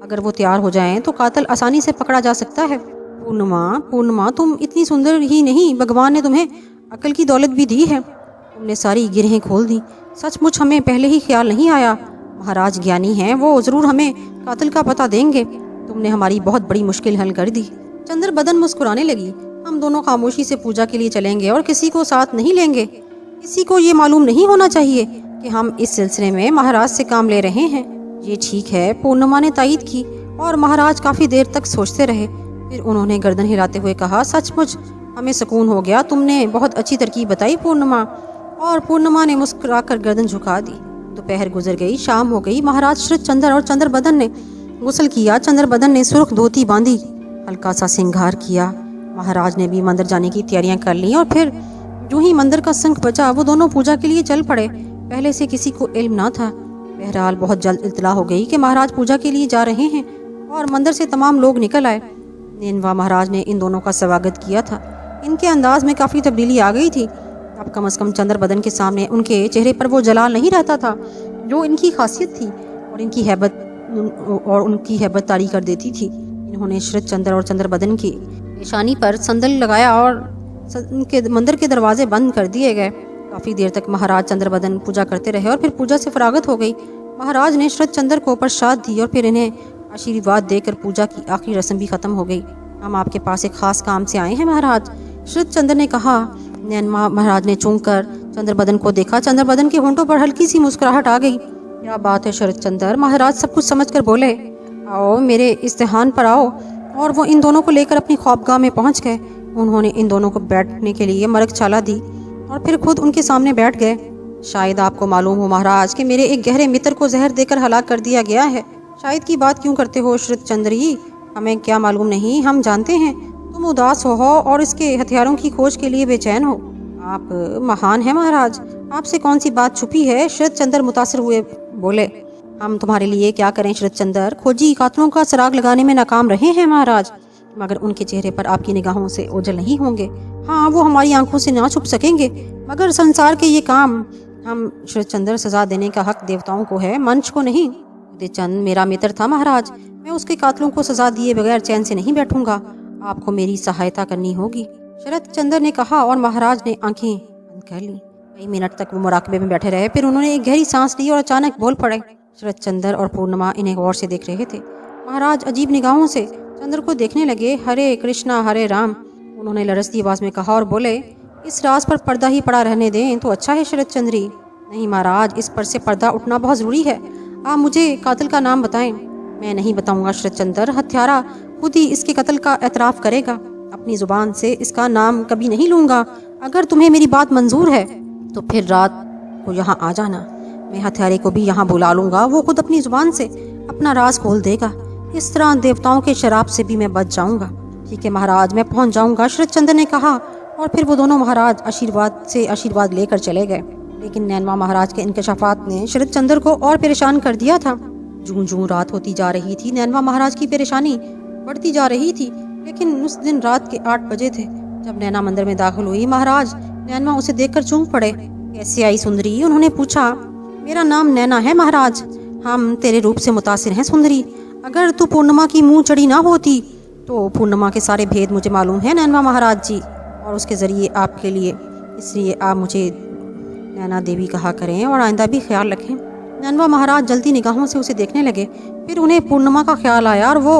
अगर वो तैयार हो जाएं तो कातिल आसानी से पकड़ा जा सकता है। पूर्णिमा, पूर्णिमा, तुम इतनी सुंदर ही नहीं, भगवान ने तुम्हें अकल की दौलत भी दी है। तुमने सारी गिरहें खोल दी। सचमुच हमें पहले ही ख्याल नहीं आया। महाराज ज्ञानी हैं, वो ज़रूर हमें कातिल का पता देंगे। तुमने हमारी बहुत बड़ी मुश्किल हल कर दी। चंद्र बदन मुस्कुराने लगी। हम दोनों खामोशी से पूजा के लिए चलेंगे और किसी को साथ नहीं लेंगे। किसी को ये मालूम नहीं होना चाहिए कि हम इस सिलसिले में महाराज से काम ले रहे हैं। ये ठीक है, पूर्णिमा ने तायीद की और महाराज काफ़ी देर तक सोचते रहे। फिर उन्होंने गर्दन हिलाते हुए कहा, सचमुच हमें सुकून हो गया। तुमने बहुत अच्छी तरकीब बताई पूर्णिमा। और पूर्णिमा ने मुस्कुराकर गर्दन झुका दी। दोपहर गुजर गई, शाम हो गई। महाराज श्री चंद्र और चंद्रबदन ने गुस्ल किया। चंद्रबदन ने सुर्ख धोती बांधी, हल्का सा श्रृंगार किया। महाराज ने भी मंदिर जाने की तैयारियां कर ली और फिर जो ही मंदिर का शंख बजा, वो दोनों पूजा के लिए चल पड़े। पहले से किसी को इल्म ना था। बहरहाल बहुत जल्द इत्तला हो गई कि महाराज पूजा के लिए जा रहे हैं और मंदिर से तमाम लोग निकल आए। नैनवा महाराज ने इन दोनों का स्वागत किया था। इनके अंदाज में काफ़ी तब्दीली आ गई थी। अब कम से कम चंद्रबदन के सामने उनके चेहरे पर वो जलाल नहीं रहता था जो इनकी खासियत थी और उनकी हैबत तारी कर देती थी। इन्होंने शरद चंद्र और चंद्रबदन की पेशानी पर संदल लगाया और उनके मंदिर के दरवाजे बंद कर दिए गए। काफ़ी देर तक महाराज चंद्रबदन पूजा करते रहे और फिर पूजा से फरागत हो गई। महाराज ने शरद चंद्र को प्रसाद दी और फिर इन्हें आशीर्वाद देकर पूजा की आखिरी रस्म भी खत्म हो गई। हम आपके पास एक खास काम से आए हैं महाराज, शरद चंद्र ने कहा। नैनवा महाराज ने चूम कर चंद्रबदन को देखा। चंद्रबदन के होंठों पर हल्की सी मुस्कुराहट आ गई। क्या बात है शरद चंद्र, महाराज सब कुछ समझ कर बोले। आओ मेरे इस्तेहान पर आओ। और वो इन दोनों को लेकर अपनी ख्वाबगाह में पहुंच गए। उन्होंने इन दोनों को बैठने के लिए मरगछाला दी और फिर खुद उनके सामने बैठ गए। शायद आपको मालूम हो महाराज कि मेरे एक गहरे मित्र को जहर देकर हलाक कर दिया गया है। शायद की बात क्यों करते हो शरद चंद्र जी? हमें क्या मालूम नहीं, हम जानते हैं तुम उदास हो और इसके हथियारों की खोज के लिए बेचैन हो। आप महान हैं महाराज, आपसे कौन सी बात छुपी है? शरद चंद्र मुतासिर हुए बोले। हम तुम्हारे लिए क्या करें शरद चंद्र, खोजी कातलों का सुराग लगाने में नाकाम रहे हैं महाराज, मगर उनके चेहरे पर आपकी निगाहों से ओझल नहीं होंगे। हाँ, वो हमारी आंखों से ना छुप सकेंगे, मगर संसार के ये काम हम शरद चंद्र सजा देने का हक देवताओं को है, मंच को नहीं। चंद मेरा मित्र था महाराज, मैं उसके कातलों को सजा दिए बगैर चैन से नहीं बैठूंगा। आपको मेरी सहायता करनी होगी, शरद चंद्र ने कहा और महाराज ने आंखें बंद कर ली। कई मिनट तक वो मुराकबे में बैठे रहे। फिर उन्होंने एक गहरी सांस ली और अचानक बोल पड़े। शरद चंद्र और पूर्णिमा इन्हें गौर से देख रहे थे। महाराज अजीब निगाहों से चंद्र को देखने लगे। हरे कृष्णा हरे राम, उन्होंने लरसती आवाज में कहा और बोले, इस राज पर पर्दा ही पड़ा रहने दें तो अच्छा है शरद चंद्री। नहीं महाराज, इस पर से पर्दा उठना बहुत जरूरी है। आप मुझे कातिल का नाम बताएं। मैं नहीं बताऊंगा शरद चंद्र, हत्यारा खुद ही इसके कत्ल का एतराफ करेगा। अपनी जुबान से इसका नाम कभी नहीं लूंगा। अगर तुम्हें मेरी बात मंजूर है तो फिर रात को यहाँ आ जाना। मैं हत्यारे को भी यहाँ बुला लूंगा, वो खुद अपनी जुबान से अपना राज खोल देगा। इस तरह देवताओं के शराब से भी मैं बच जाऊंगा। ठीक है महाराज, मैं पहुंच जाऊंगा, शरद चंद्र ने कहा। और फिर वो दोनों महाराज आशीर्वाद लेकर चले गए। लेकिन नैनवा महाराज के इंकशाफात ने शरद चंद्र को और परेशान कर दिया था। जूं जूं रात होती जा रही थी, नैनवा महाराज की परेशानी बढ़ती जा रही थी। लेकिन उस दिन रात के 8 बजे थे जब नैना मंदिर में दाखिल हुई। महाराज नैनवा उसे देखकर चूम पड़े। कैसे आई सुंदरी? उन्होंने पूछा। मेरा नाम नैना है महाराज, हम तेरे रूप से मुतासिर हैं सुंदरी। अगर तू पूर्णिमा की मुंह चढ़ी ना होती तो पूर्णिमा के सारे भेद मुझे मालूम है नैनवा महाराज जी, और उसके जरिए आपके लिए, इसलिए आप मुझे नैना देवी कहा करें और आइंदा भी ख्याल रखें। नैनवा महाराज जल्दी निगाहों से उसे देखने लगे। फिर उन्हें पूर्णिमा का ख्याल आया और वो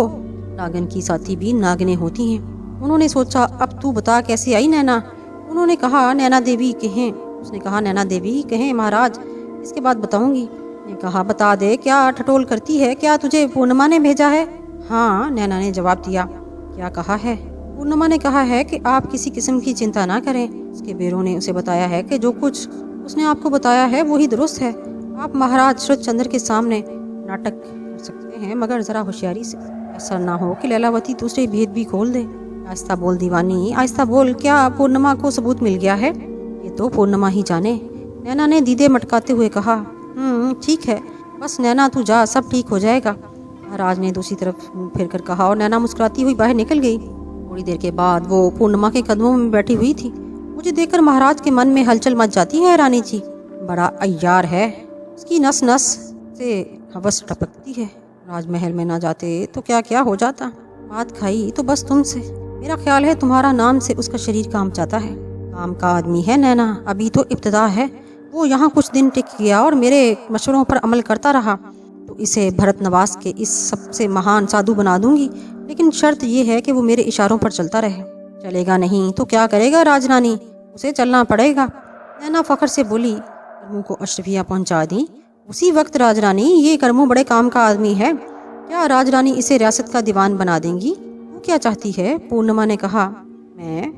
नागन की साथी भी नागने होती हैं। उन्होंने सोचा, अब तू बता कैसे आई नैना? उन्होंने कहा नैना देवी कहें। उसने कहा नैना देवी कहें महाराज, इसके बाद बताऊंगी। ने कहा बता दे, क्या ठटोल करती है? क्या तुझे पूर्णिमा ने भेजा है? हाँ, नैना ने जवाब दिया। क्या कहा है? पूर्णिमा ने कहा है कि आप किसी किस्म की चिंता ना करें। उसके बेरों ने उसे बताया है कि जो कुछ उसने आपको बताया है वही दुरुस्त है। आप महाराज शरद चंद्र के सामने नाटक कर सकते हैं, मगर जरा होशियारी से, ऐसा ना हो कि लैलावती दूसरे भेद भी खोल दे। आहिस्ता बोल दीवानी, आहिस्ता बोल। क्या पूर्णिमा को सबूत मिल गया है? ये तो पूर्णिमा ही जाने, नैना ने दीदे मटकाते हुए कहा। ठीक है, बस नैना तू जा, सब ठीक हो जाएगा, महाराज ने दूसरी तरफ फिर कर कहा और नैना मुस्कुराती हुई बाहर निकल गई। थोड़ी देर के बाद वो पूर्णिमा के कदमों में बैठी हुई थी। मुझे देखकर महाराज के मन में हलचल मच जाती है रानी जी, बड़ा अय्यार है, उसकी नस नस से हवस टपकती है। राजमहल में ना जाते तो क्या क्या हो जाता। बात खाई तो बस तुमसे, मेरा ख्याल है तुम्हारा नाम से उसका शरीर काम चाहता है। काम का आदमी है नैना, अभी तो इब्तिदा है। वो यहाँ कुछ दिन टिक गया और मेरे मशवरों पर अमल करता रहा तो इसे भरत नवास के इस सबसे महान साधु बना दूंगी, लेकिन शर्त ये है कि वो मेरे इशारों पर चलता रहे। चलेगा नहीं तो क्या करेगा राजरानी, उसे चलना पड़ेगा। नैना फखर से बोली, करमू को अशरफियाँ पहुँचा दी। उसी वक्त राजरानी, ये करमू बड़े काम का आदमी है, क्या राजरानी इसे रियासत का दीवान बना देंगी? वो क्या चाहती है? पूर्णिमा ने कहा,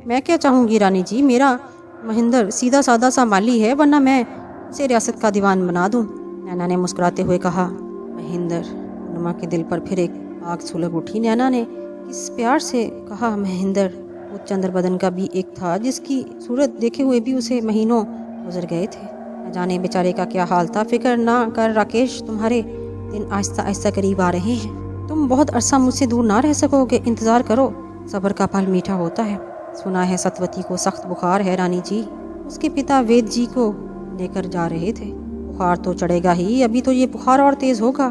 मैं क्या चाहूँगी रानी जी, मेरा महेंद्र सीधा सादा सा माली है, वरना मैं उसे रियासत का दीवान बना दूँ। नैना ने मुस्कुराते हुए कहा, महेंद्र। पूर्णिमा के दिल पर फिर एक आग सुलग उठी। नैना ने किस प्यार से कहा महेंद्र। वो चंद्र बदन का भी एक था जिसकी सूरत देखे हुए भी उसे महीनों गुजर गए थे। न जाने बेचारे का क्या हाल था। फिक्र ना कर राकेश, तुम्हारे दिन आहिस्ता आहिस्ता करीब आ रहे हैं। तुम बहुत अरसा मुझसे दूर ना रह सकोगे, इंतजार करो, सब्र का फल मीठा होता है। सुना है सतवती को सख्त बुखार है रानी जी, उसके पिता वेद जी को लेकर जा रहे थे। बुखार तो चढ़ेगा ही, अभी तो ये बुखार और तेज होगा।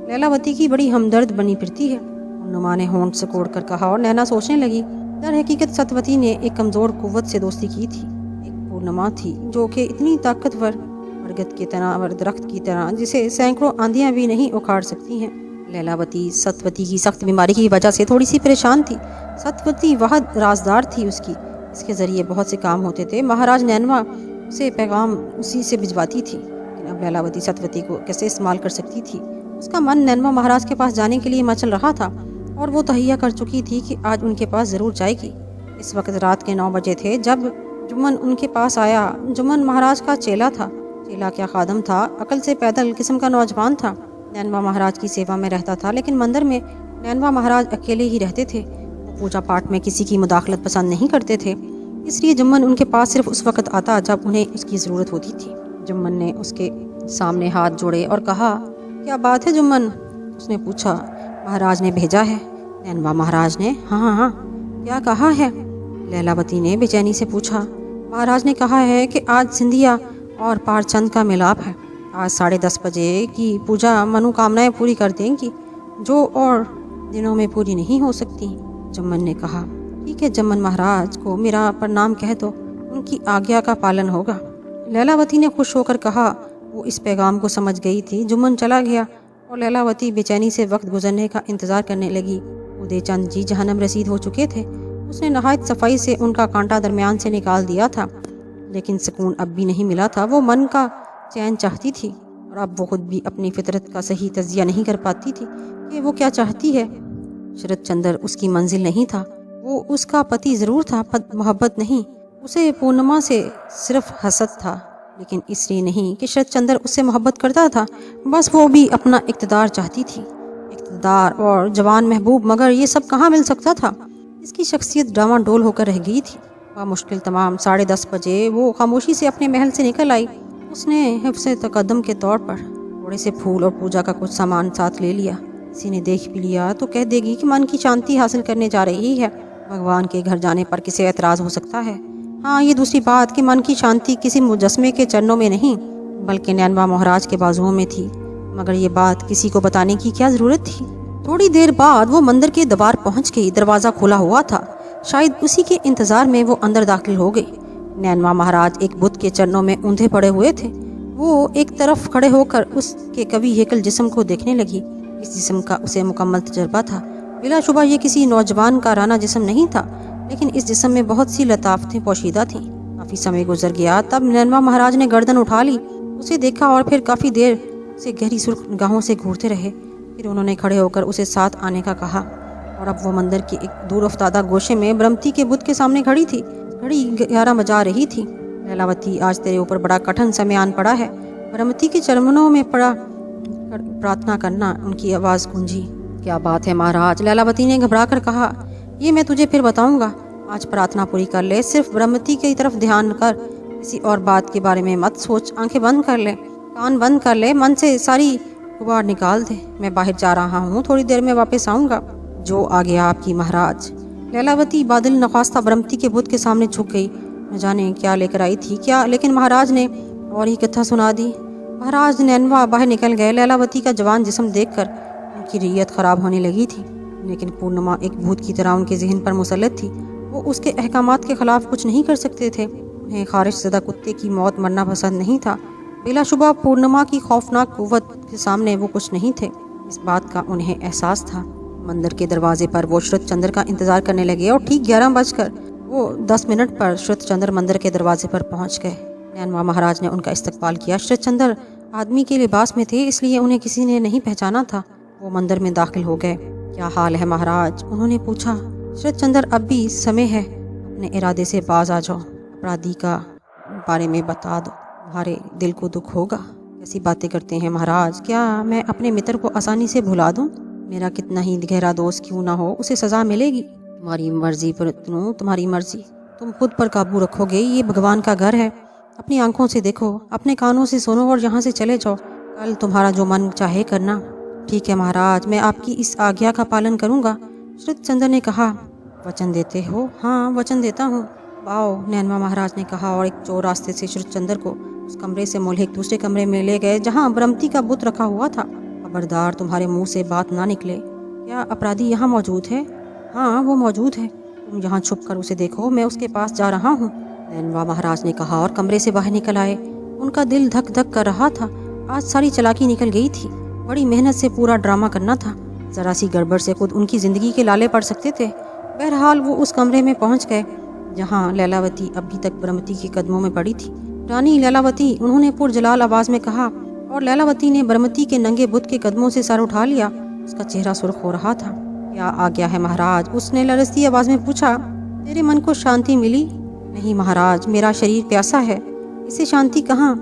लैलावती की बड़ी हमदर्द बनी फिरती है, पूर्णिमा ने होंठ सिकोड़ कर कहा। और नैना सोचने लगी, दर हकीकत सतवती ने एक कमजोर कुव्वत से दोस्ती की थी। एक पूर्णिमा थी जो कि इतनी ताकतवर, बरगद की तरह और दरख्त की तरह, जिसे सैकड़ों आंधियां भी नहीं उखाड़ सकती हैं। लैलावती सतवती की सख्त बीमारी की वजह से थोड़ी सी परेशान थी। सतवती वह राजदार थी उसकी, इसके जरिए बहुत से काम होते थे। महाराज नैनवा से पैगाम उसी से भिजवाती थी, लेकिन अब लैलावती सतवती को कैसे इस्तेमाल कर सकती थी? उसका मन नैनवा महाराज के पास जाने के लिए मचल रहा था और वो तहैया कर चुकी थी कि आज उनके पास जरूर जाएगी। इस वक्त रात के 9 बजे थे जब जुम्मन उनके पास आया। जुम्मन महाराज का चेला था। चेला क्या खादम था, अकल से पैदल किस्म का नौजवान था। नैनवा महाराज की सेवा में रहता था, लेकिन मंदिर में नैनवा महाराज अकेले ही रहते थे। वो पूजा पाठ में किसी की मुदाखलत पसंद नहीं करते थे, इसलिए जुम्मन उनके पास सिर्फ उस वक्त आता जब उन्हें उसकी ज़रूरत होती थी। जुम्मन ने उसके सामने हाथ जोड़े और कहा, क्या बात है जुम्मन? उसने पूछा। महाराज ने भेजा है। नैनवा महाराज ने? हाँ, क्या कहा है? लैलावती ने बेचैनी से पूछा। महाराज ने कहा है कि आज सिंधिया और पारचंद का मिलाप है। आज 10:30 बजे की पूजा मनोकामनाएं पूरी कर देंगी, जो और दिनों में पूरी नहीं हो सकती। जुम्मन ने कहा, ठीक है, जुम्मन महाराज को मेरा प्रणाम कह दो, उनकी आज्ञा का पालन होगा। लैलावती ने खुश होकर कहा। वो इस पैगाम को समझ गई थी। जुम्मन चला गया और लैलावती बेचैनी से वक्त गुजरने का इंतजार करने लगी। उदय चंद जी जहन्नम रसीद हो चुके थे। उसने नहायत सफाई से उनका कांटा दरमियान से निकाल दिया था, लेकिन सुकून अब भी नहीं मिला था। वो मन का चैन चाहती थी और अब वो खुद भी अपनी फितरत का सही तजिया नहीं कर पाती थी कि वो क्या चाहती है। शरद चंद्र उसकी मंजिल नहीं था। वो उसका पति जरूर था, मोहब्बत नहीं। उसे पूर्णिमा से सिर्फ हसद था, लेकिन इसलिए नहीं कि शरद चंद्र उससे मोहब्बत करता था, बस वो भी अपना इक़्तिदार चाहती थी। इक़्तिदार और जवान महबूब, मगर ये सब कहाँ मिल सकता था? इसकी शख्सियत डामाडोल होकर रह गई थी। वह मुश्किल तमाम 10:30 बजे वो खामोशी से अपने महल से निकल आई। उसने हिफ्ज़े तकद्दुम के तौर पर थोड़े से फूल और पूजा का कुछ सामान साथ ले लिया। किसी ने देख भी लिया तो कह देगी कि मन की शांति हासिल करने जा रही है। भगवान के घर जाने पर किसे एतराज़ हो सकता है? हाँ, ये दूसरी बात कि मन की शांति किसी मुजस्मे के चरणों में नहीं, बल्कि नैनवा महाराज के बाजुओं में थी। मगर ये बात किसी को बताने की क्या ज़रूरत थी? थोड़ी देर बाद वो मंदिर के द्वार पहुंच गई। दरवाज़ा खुला हुआ था। शायद उसी के इंतज़ार में वो अंदर दाखिल हो गई। नैनवा महाराज एक बुद्ध के चरणों में ऊंधे पड़े हुए थे। वो एक तरफ खड़े होकर उसके कवि हेकल जिस्म को देखने लगी। इस जिस्म का उसे मुकम्मल तजर्बा था। बिलाशुबा ये किसी नौजवान का राना जिस्म नहीं था, लेकिन इस जिस्म में बहुत सी लताफतें पोशीदा थीं। काफ़ी समय गुजर गया, तब नैनवा महाराज ने गर्दन उठा ली, उसे देखा और फिर काफ़ी देर से गहरी सुर्ख निगाहों से घूरते रहे। फिर उन्होंने खड़े होकर उसे साथ आने का कहा और अब वो मंदिर के एक दूर अफ्तादा गोशे में ब्रह्मती के बुद्ध के सामने खड़ी थी। घड़ी 11 बजा रही थी। लैलावती, आज तेरे ऊपर बड़ा कठिन समय आन पड़ा है। ब्रह्मती के चरणों में पड़ा प्रार्थना करना। उनकी आवाज़ गूंजी। क्या बात है महाराज? लैलावती ने घबरा कर कहा। ये मैं तुझे फिर बताऊंगा, आज प्रार्थना पूरी कर ले। सिर्फ ब्रह्मती की तरफ ध्यान कर, किसी और बात के बारे में मत सोच। आंखें बंद कर ले, कान बंद कर ले, मन से सारी गुबार निकाल दे। मैं बाहर जा रहा हूँ, थोड़ी देर में वापस आऊँगा। जो आ गया आपकी महाराज। लैलावती बादल नख्वास्ता ब्रह्मती के बुद्ध के सामने झुक गई। न जाने क्या लेकर आई थी क्या, लेकिन महाराज ने और ही कथा सुना दी। महाराज नैनवा बाहर निकल गए। लैलावती का जवान जिस्म देखकर उनकी नीयत ख़राब होने लगी थी। लेकिन पूर्णिमा एक भूत की तरह उनके जहन पर मुसल्लत थी। वो उसके अहकामात के खिलाफ कुछ नहीं कर सकते थे। उन्हें खारिश ज़दा कुत्ते की मौत मरना पसंद नहीं था। बिलाशुबा पूर्णिमा की खौफनाक कुव्वत के सामने वो कुछ नहीं थे, इस बात का उन्हें एहसास था। मंदिर के दरवाजे पर वो शरत चंद्र का इंतजार करने लगे और ठीक 11:10 पर शरत चंद्र मंदिर के दरवाजे पर पहुंच गए। नैनवा महाराज ने उनका इस्तकबाल किया। शरत चंद्र आदमी के लिबास में थे, इसलिए उन्हें किसी ने नहीं पहचाना था। वो मंदिर में दाखिल हो गए। क्या हाल है महाराज? उन्होंने पूछा। शरत चंद्र, अब भी समय है, अपने इरादे से बाज आ जाओ। अपराधी का बारे में बता दो, तुम्हारे दिल को दुख होगा। कैसी बातें करते हैं महाराज? क्या मैं अपने मित्र को आसानी से भुला दूं? मेरा कितना ही गहरा दोस्त क्यों ना हो, उसे सजा मिलेगी। तुम्हारी मर्जी पुरतनू, तुम्हारी मर्जी। तुम खुद पर काबू रखोगे। ये भगवान का घर है। अपनी आंखों से देखो, अपने कानों से सुनो और यहाँ से चले जाओ। कल तुम्हारा जो मन चाहे करना। ठीक है महाराज, मैं आपकी इस आज्ञा का पालन करूँगा, शरत चंद्र ने कहा। वचन देते हो? हाँ, वचन देता हूँ। आओ, नैनवा महाराज ने कहा और एक चोर रास्ते से शरत चंद्र को उस कमरे से मोल एक दूसरे कमरे में ले गए जहाँ ब्रह्मती का बुत रखा हुआ था। खबरदार, तुम्हारे मुंह से बात ना निकले। क्या अपराधी यहाँ मौजूद है? हाँ, वो मौजूद है। तुम यहाँ छुप कर उसे देखो, मैं उसके पास जा रहा हूँ, नैनवा महाराज ने कहा और कमरे से बाहर निकल आए। उनका दिल धक धक कर रहा था। आज सारी चालाकी निकल गई थी। बड़ी मेहनत से पूरा ड्रामा करना था। जरा सी गड़बड़ से खुद उनकी जिंदगी के लाले पड़ सकते थे। बहरहाल वो उस कमरे में पहुंच गए जहाँ लैलावती अभी तक ब्रह्मती के कदमों में पड़ी थी। रानी लैलावती, उन्होंने पुरजलाल आवाज में कहा और लैलावती ने ब्रह्मती के नंगे बुत के कदमों से सर उठा लिया। उसका चेहरा सुर्ख हो रहा था। क्या आ गया है महाराज? उसने लरजती आवाज में पूछा। तेरे मन को शांति मिली? नहीं महाराज, मेरा शरीर प्यासा है। इसे शांति कहाँ?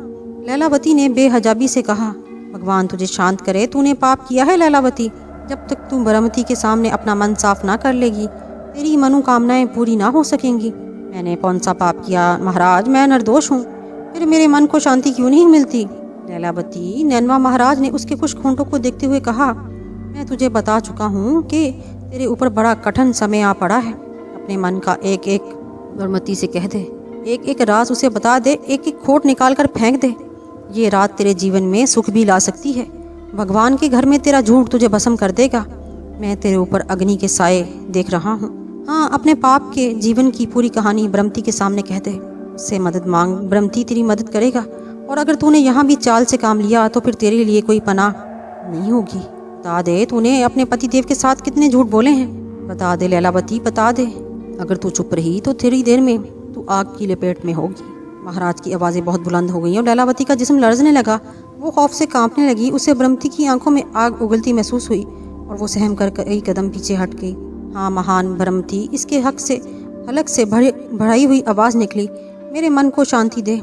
लैलावती ने बेहजाबी से कहा। भगवान तुझे शांत करे। तूने पाप किया है लैलावती। जब तक तू ब्रह्मती के सामने अपना मन साफ ना कर लेगी, तेरी मनोकामनाएं पूरी ना हो सकेंगी। मैंने कौन सा पाप किया महाराज? मैं निर्दोष हूँ। फिर मेरे मन को शांति क्यों नहीं मिलती? लैलावती, नैनवा महाराज ने उसके खुश होंठों को देखते हुए कहा। मैं तुझे बता चुका हूँ कि तेरे ऊपर बड़ा कठिन समय आ पड़ा है। अपने मन का एक एक ब्रह्मती से कह दे, एक एक राज उसे बता दे, एक एक खोट निकाल कर फेंक दे। ये रात तेरे जीवन में सुख भी ला सकती है। भगवान के घर में तेरा झूठ तुझे भस्म कर देगा। मैं तेरे ऊपर अग्नि के साए देख रहा हूँ। हाँ, अपने पाप के जीवन की पूरी कहानी ब्रह्मती के सामने कह दे। उससे मदद मांग, ब्रह्मती तेरी मदद करेगा। और अगर तूने यहाँ भी चाल से काम लिया तो फिर तेरे लिए कोई पनाह नहीं होगी। बता दे, तूने अपने पति देव के साथ कितने झूठ बोले हैं? बता दे लैलावती, बता दे। अगर तू चुप रही तो थोड़ी देर में तू आग की लपेट में होगी। महाराज की आवाज़ें बहुत बुलंद हो गई और लैलावती का जिस्म लरजने लगा। वो खौफ से कांपने लगी। उसे ब्रह्मती की आंखों में आग उगलती महसूस हुई और वो सहम कर कई कदम पीछे हट गई। हाँ महान ब्रह्मती, इसके हलक से भराई हुई आवाज़ निकली। मेरे मन को शांति दे।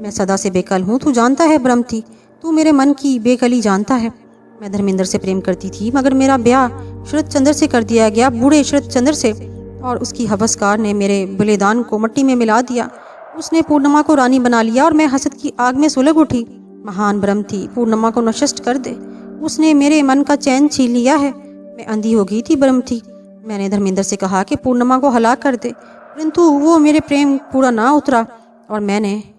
मैं सदा से बेकल हूँ, तू जानता है ब्रह्मती। तू मेरे मन की बेकली जानता है। मैं धर्मेंद्र से प्रेम करती थी, मगर मेरा ब्याह शरत चंद्र से कर दिया गया, बूढ़े शरत चंद्र से। और उसकी हवसकार ने मेरे बलिदान को मिट्टी में मिला दिया। उसने पूर्णिमा को रानी बना लिया और मैं हसद की आग में सुलग उठी। महान ब्रह्मती, पूर्णिमा को नष्ट कर दे। उसने मेरे मन का चैन छीन लिया है। मैं अंधी हो गई थी ब्रह्मती। मैंने धर्मेंद्र से कहा कि पूर्णिमा को हलाक कर दे, परंतु वो मेरे प्रेम पूरा ना उतरा और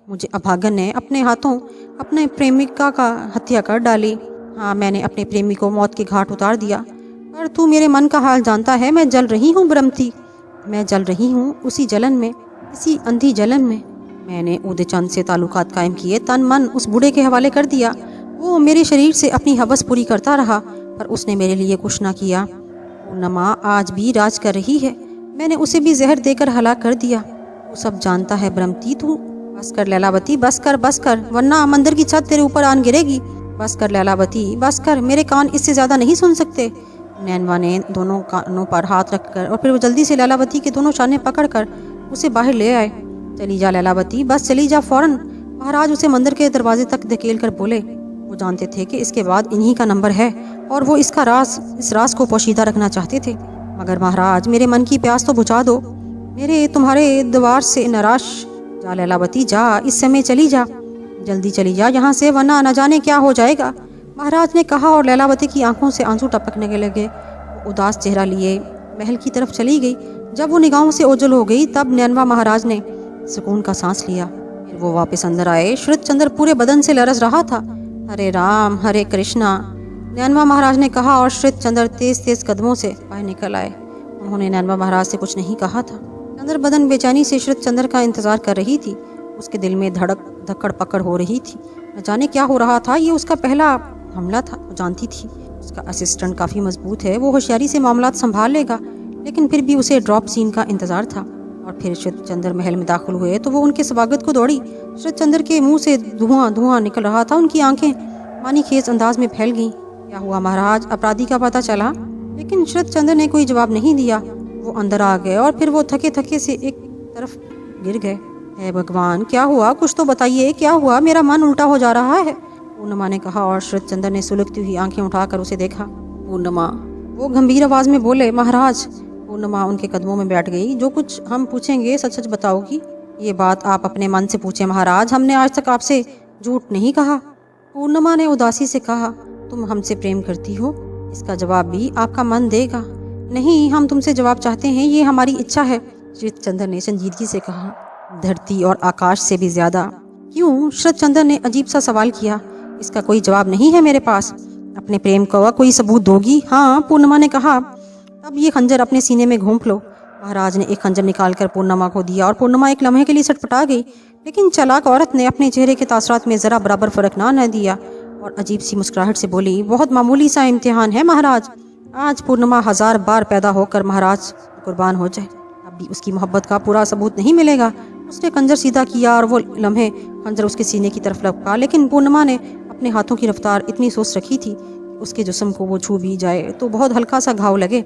मुझे अभागन ने अपने हाथों अपने प्रेमिका का हत्या कर डाली। हाँ, मैंने अपने प्रेमी को मौत के घाट उतार दिया। पर तू मेरे मन का हाल जानता है। मैं जल रही हूँ ब्रह्मती, मैं जल रही हूँ उसी जलन में, इसी अंधी जलन में। मैंने उदयचंद से ताल्लुकात कायम किए, तन मन उस बूढ़े के हवाले कर दिया। वो मेरे शरीर से अपनी हवस पूरी करता रहा, पर उसने मेरे लिए कुछ ना किया। पूर्णिमा आज भी राज कर रही है। मैंने उसे भी जहर देकर हलाक कर दिया। वो सब जानता है ब्रह्मती। तू बस कर लैलावती, बस कर, वरना मंदिर की छत तेरे ऊपर आन गिरेगी। बस कर लैलावती, बस कर। मेरे कान इससे ज्यादा नहीं सुन सकते। नैनवा ने दोनों कानों पर हाथ रखकर और फिर वो जल्दी से लैलावती के दोनों शाने पकड़कर उसे बाहर ले आए। चली जा लैलावती, बस चली जा फौरन। महाराज उसे मंदिर के दरवाजे तक धकेल कर बोले। वो जानते थे कि इसके बाद इन्हीं का नंबर है और वो इस राज को पोशीदा रखना चाहते थे। मगर महाराज, मेरे मन की प्यास तो बुझा दो। मेरे तुम्हारे द्वार से निराश जा लैलावती, जा, इस समय चली जा, जल्दी चली जा यहाँ से, वरना न जाने क्या हो जाएगा। महाराज ने कहा और लैलावती की आंखों से आंसू टपकने लगे। वो उदास चेहरा लिए महल की तरफ चली गई। जब वो निगाहों से ओझल हो गई तब नैनवा महाराज ने सुकून का सांस लिया। फिर वो वापस अंदर आए। शरत चंद्र पूरे बदन से लरस रहा था। हरे राम हरे कृष्णा। नैनवा महाराज ने कहा और श्रीत चंद्र तेज तेज कदमों से बाहर निकल आए। उन्होंने नैनवा महाराज से कुछ नहीं कहा था। चंद्र बदन बेचैनी से श्रीत चंद्र का इंतजार कर रही थी। उसके दिल में धड़क धक्कड़ पकड़ हो रही थी। न जाने क्या हो रहा था। ये उसका पहला हमला था। वो जानती थी उसका असिस्टेंट काफ़ी मजबूत है, वो होशियारी से मामलात संभाल लेगा, लेकिन फिर भी उसे ड्रॉप सीन का इंतजार था। और फिर श्रीत चंद्र महल में दाखिल हुए तो वो उनके स्वागत को दौड़ी। श्रीत चंद्र के मुंह से धुआं धुआं निकल रहा था। उनकी आंखें मानी खेज अंदाज में फैल गईं। क्या हुआ महाराज, अपराधी का पता चला? लेकिन श्रीत चंद्र ने कोई जवाब नहीं दिया। वो अंदर आ गए और फिर वो थके थके से एक तरफ गिर गए। हे भगवान, क्या हुआ? कुछ तो बताइए, क्या हुआ? मेरा मन उल्टा हो जा रहा है, पूर्णिमा ने कहा। और श्रीत चंद्र ने सुलगती हुई आंखें उठाकर उसे देखा। पूर्णिमा, वो गंभीर आवाज में बोले। महाराज। पूर्णिमा उनके कदमों में बैठ गई। जो कुछ हम पूछेंगे सच सच बताओगी? ये बात आप अपने मन से पूछे महाराज, हमने आज तक आपसे झूठ नहीं कहा। पूर्णिमा ने उदासी से कहा। तुम हमसे प्रेम करती हो, इसका जवाब भी आपका मन देगा। नहीं, हम तुमसे जवाब चाहते हैं, ये हमारी इच्छा है, श्रीत चंद्र ने संजीदगी से कहा। धरती और आकाश से भी ज्यादा। क्यों? श्रीत चंद्र ने अजीब सा सवाल किया। इसका कोई जवाब नहीं है मेरे पास। अपने प्रेम का कोई सबूत दोगी? हाँ, पूर्णिमा ने कहा। अब ये खंजर अपने सीने में घोंप लो। महाराज ने एक खंजर निकालकर पूर्णिमा को दिया और पूर्णिमा एक लम्हे के लिए सटपटा गई। लेकिन चालाक औरत ने अपने चेहरे के तासरात में जरा बराबर फर्क न दिया और अजीब सी मुस्कुराहट से बोली, बहुत मामूली सा इम्तिहान है महाराज। आज पूर्णिमा 1000 बार पैदा होकर महाराज कुर्बान हो जाए, अब भी उसकी मोहब्बत का पूरा सबूत नहीं मिलेगा। उसने खंजर सीधा किया और वो लम्हे खंजर उसके सीने की तरफ लपका। लेकिन पूर्णिमा ने अपने हाथों की रफ्तार इतनी सोच रखी थी कि उसके जिस्म को वो छू भी जाए तो बहुत हल्का सा घाव लगे,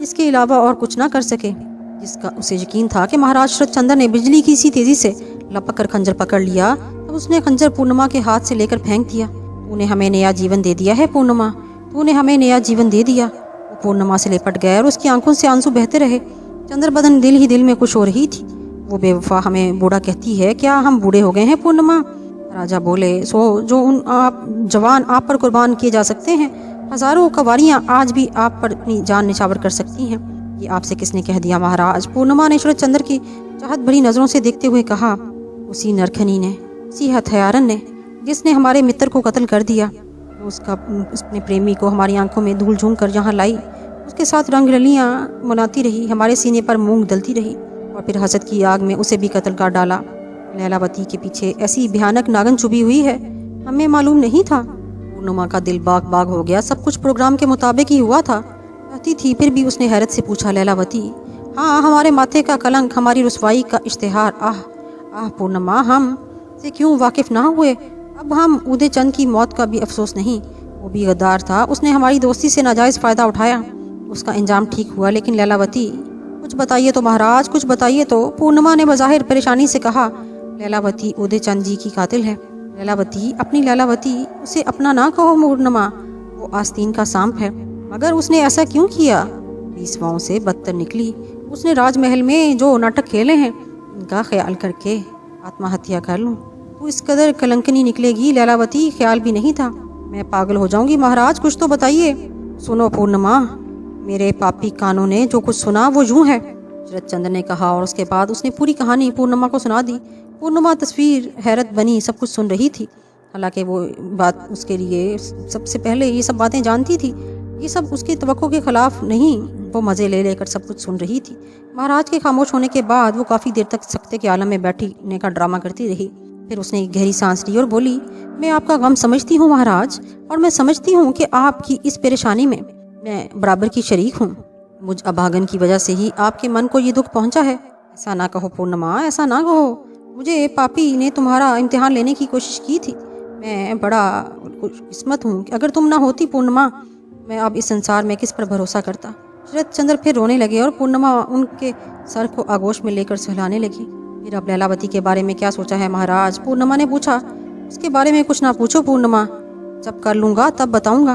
इसके अलावा और कुछ ना कर सके। जिसका उसे यकीन था कि महाराज श्रीत चंद्र ने बिजली की सी तेजी से लपक कर खंजर पकड़ लिया। तब उसने खंजर पूर्णिमा के हाथ से लेकर फेंक दिया। तूने हमें नया जीवन दे दिया है पूर्णिमा, तूने हमें नया जीवन दे दिया। वो पूर्णिमा से लिपट गया और उसकी आंखों से आंसू बहते रहे। चंद्र बदन दिल ही दिल में खुश हो रही थी। वो बेवफा हमें बूढ़ा कहती है, क्या हम बूढ़े हो गए हैं पूर्णिमा? राजा बोले, सो जो उन आप जवान आप पर कुर्बान किए जा सकते हैं, हजारों कवारियां आज भी आप पर अपनी जान निछावर कर सकती हैं। ये आपसे किसने कह दिया महाराज? पूर्णिमा ने श्रीत चंद्र की चाहत भरी नजरों से देखते हुए कहा। उसी नरखनी ने, उसी हत्यारन ने, जिसने हमारे मित्र को कत्ल कर दिया। उसका अपने प्रेमी को हमारी आंखों में धूल झोंक कर यहाँ लाई, उसके साथ रंग रलियाँ मनाती रही, हमारे सीने पर मूंग दलती रही और फिर हसद की आग में उसे भी कत्ल कर डाला। लैलावती के पीछे ऐसी भयानक नागन छुपी हुई है, हमें मालूम नहीं था। पूर्णिमा का दिल बाग बाग हो गया। सब कुछ प्रोग्राम के मुताबिक ही हुआ था, कहती थी। फिर भी उसने हैरत से पूछा, लैलावती, हाँ, हमारे माथे का कलंक, हमारी रुसवाई का इश्तेहार, आह आह पूर्णिमा, हम से क्यों वाकिफ ना हुए? अब हम उदय चंद की मौत का भी अफसोस नहीं, वो भी गद्दार था, उसने हमारी दोस्ती से नाजायज़ फ़ायदा उठाया, उसका इंजाम ठीक हुआ। लेकिन लैलावती, कुछ बताइए तो महाराज, कुछ बताइए तो। पूर्णिमा ने बज़ाहिर परेशानी से कहा। लैलावती उदय चंद जी की कातिल है। लैलावती, अपनी लैलावती, उसे अपना ना कहो पूर्णिमा, वो आस्तीन का सांप है। मगर उसने ऐसा क्यों किया? 20वां से बदतर निकली। उसने राजमहल में जो नाटक खेले हैं, इनका ख्याल करके आत्महत्या कर लूं तो इस कदर कलंकनी निकलेगी, लैलावती ख्याल भी नहीं था। मैं पागल हो जाऊंगी महाराज, कुछ तो बताइए। सुनो पूर्णिमा, मेरे पापी कानों ने जो कुछ सुना वो यूं है, श्रीत चंद्र ने कहा। और उसके बाद उसने पूरी कहानी पूर्णिमा को सुना दी। पूर्णिमा तस्वीर हैरत बनी सब कुछ सुन रही थी। हालांकि वो बात उसके लिए सबसे पहले ये सब बातें जानती थी, ये सब उसकी तवक्को के खिलाफ नहीं। वो मज़े ले लेकर सब कुछ सुन रही थी। महाराज के खामोश होने के बाद वो काफ़ी देर तक सख्ते के आलम में बैठने का ड्रामा करती रही। फिर उसने एक गहरी सांस ली और बोली, मैं आपका गम समझती हूँ महाराज, और मैं समझती हूँ कि आपकी इस परेशानी में मैं बराबर की शरीक हूँ। मुझ अभागन की वजह से ही आपके मन को ये दुख पहुँचा है। ऐसा ना कहो पूर्णिमा, ऐसा ना कहो। मुझे पापी ने तुम्हारा इम्तिहान लेने की कोशिश की थी। मैं बड़ा किस्मत हूँ कि अगर तुम ना होती पूर्णिमा, मैं अब इस संसार में किस पर भरोसा करता। श्रीत चंद्र फिर रोने लगे और पूर्णिमा उनके सर को आगोश में लेकर सहलाने लगी। फिर अब लैलावती के बारे में क्या सोचा है महाराज? पूर्णिमा ने पूछा। उसके बारे में कुछ ना पूछो पूर्णिमा, जब कर लूँगा तब बताऊँगा।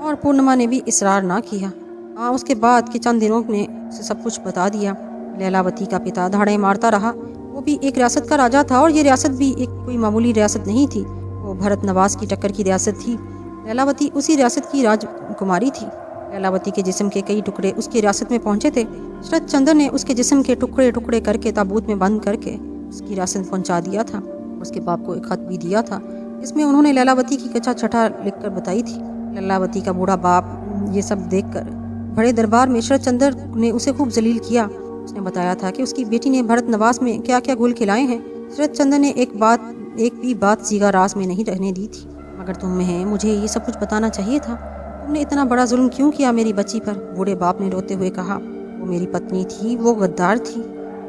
और पूर्णिमा ने भी इसरार ना किया। हाँ, उसके बाद के चंद दिनों ने उसे सब कुछ बता दिया। लैलावती का पिता धाड़े मारता रहा। वो भी एक रियासत का राजा था और ये रियासत भी एक कोई मामूली रियासत नहीं थी, वो भरत नवाज की टक्कर की रियासत थी। लैलावती उसी रियासत की राजकुमारी थी। लैलावती के जिस्म के कई टुकड़े उसकी रियासत में पहुंचे थे। श्रीत चंद्र ने उसके जिस्म के टुकड़े टुकड़े करके ताबूत में बंद करके उसकी रियासत पहुंचा दिया था। उसके बाप को एक खत भी दिया था, इसमें उन्होंने लैलावती की कच्चा छठा लिखकर बताई थी। लल्लावती का बूढ़ा बाप ये सब देखकर बड़े दरबार में शरद चंद्र ने उसे खूब जलील किया। उसने बताया था कि उसकी बेटी ने भरत नवास में क्या क्या घोल खिलाए हैं। शरद चंद्र ने एक भी बात सीगा रास में नहीं रहने दी थी। मगर तुम्हें मुझे ये सब कुछ बताना चाहिए था। तुमने इतना बड़ा जुल्म क्यों किया मेरी बच्ची पर? बूढ़े बाप ने रोते हुए कहा। वो मेरी पत्नी थी, वो गद्दार थी,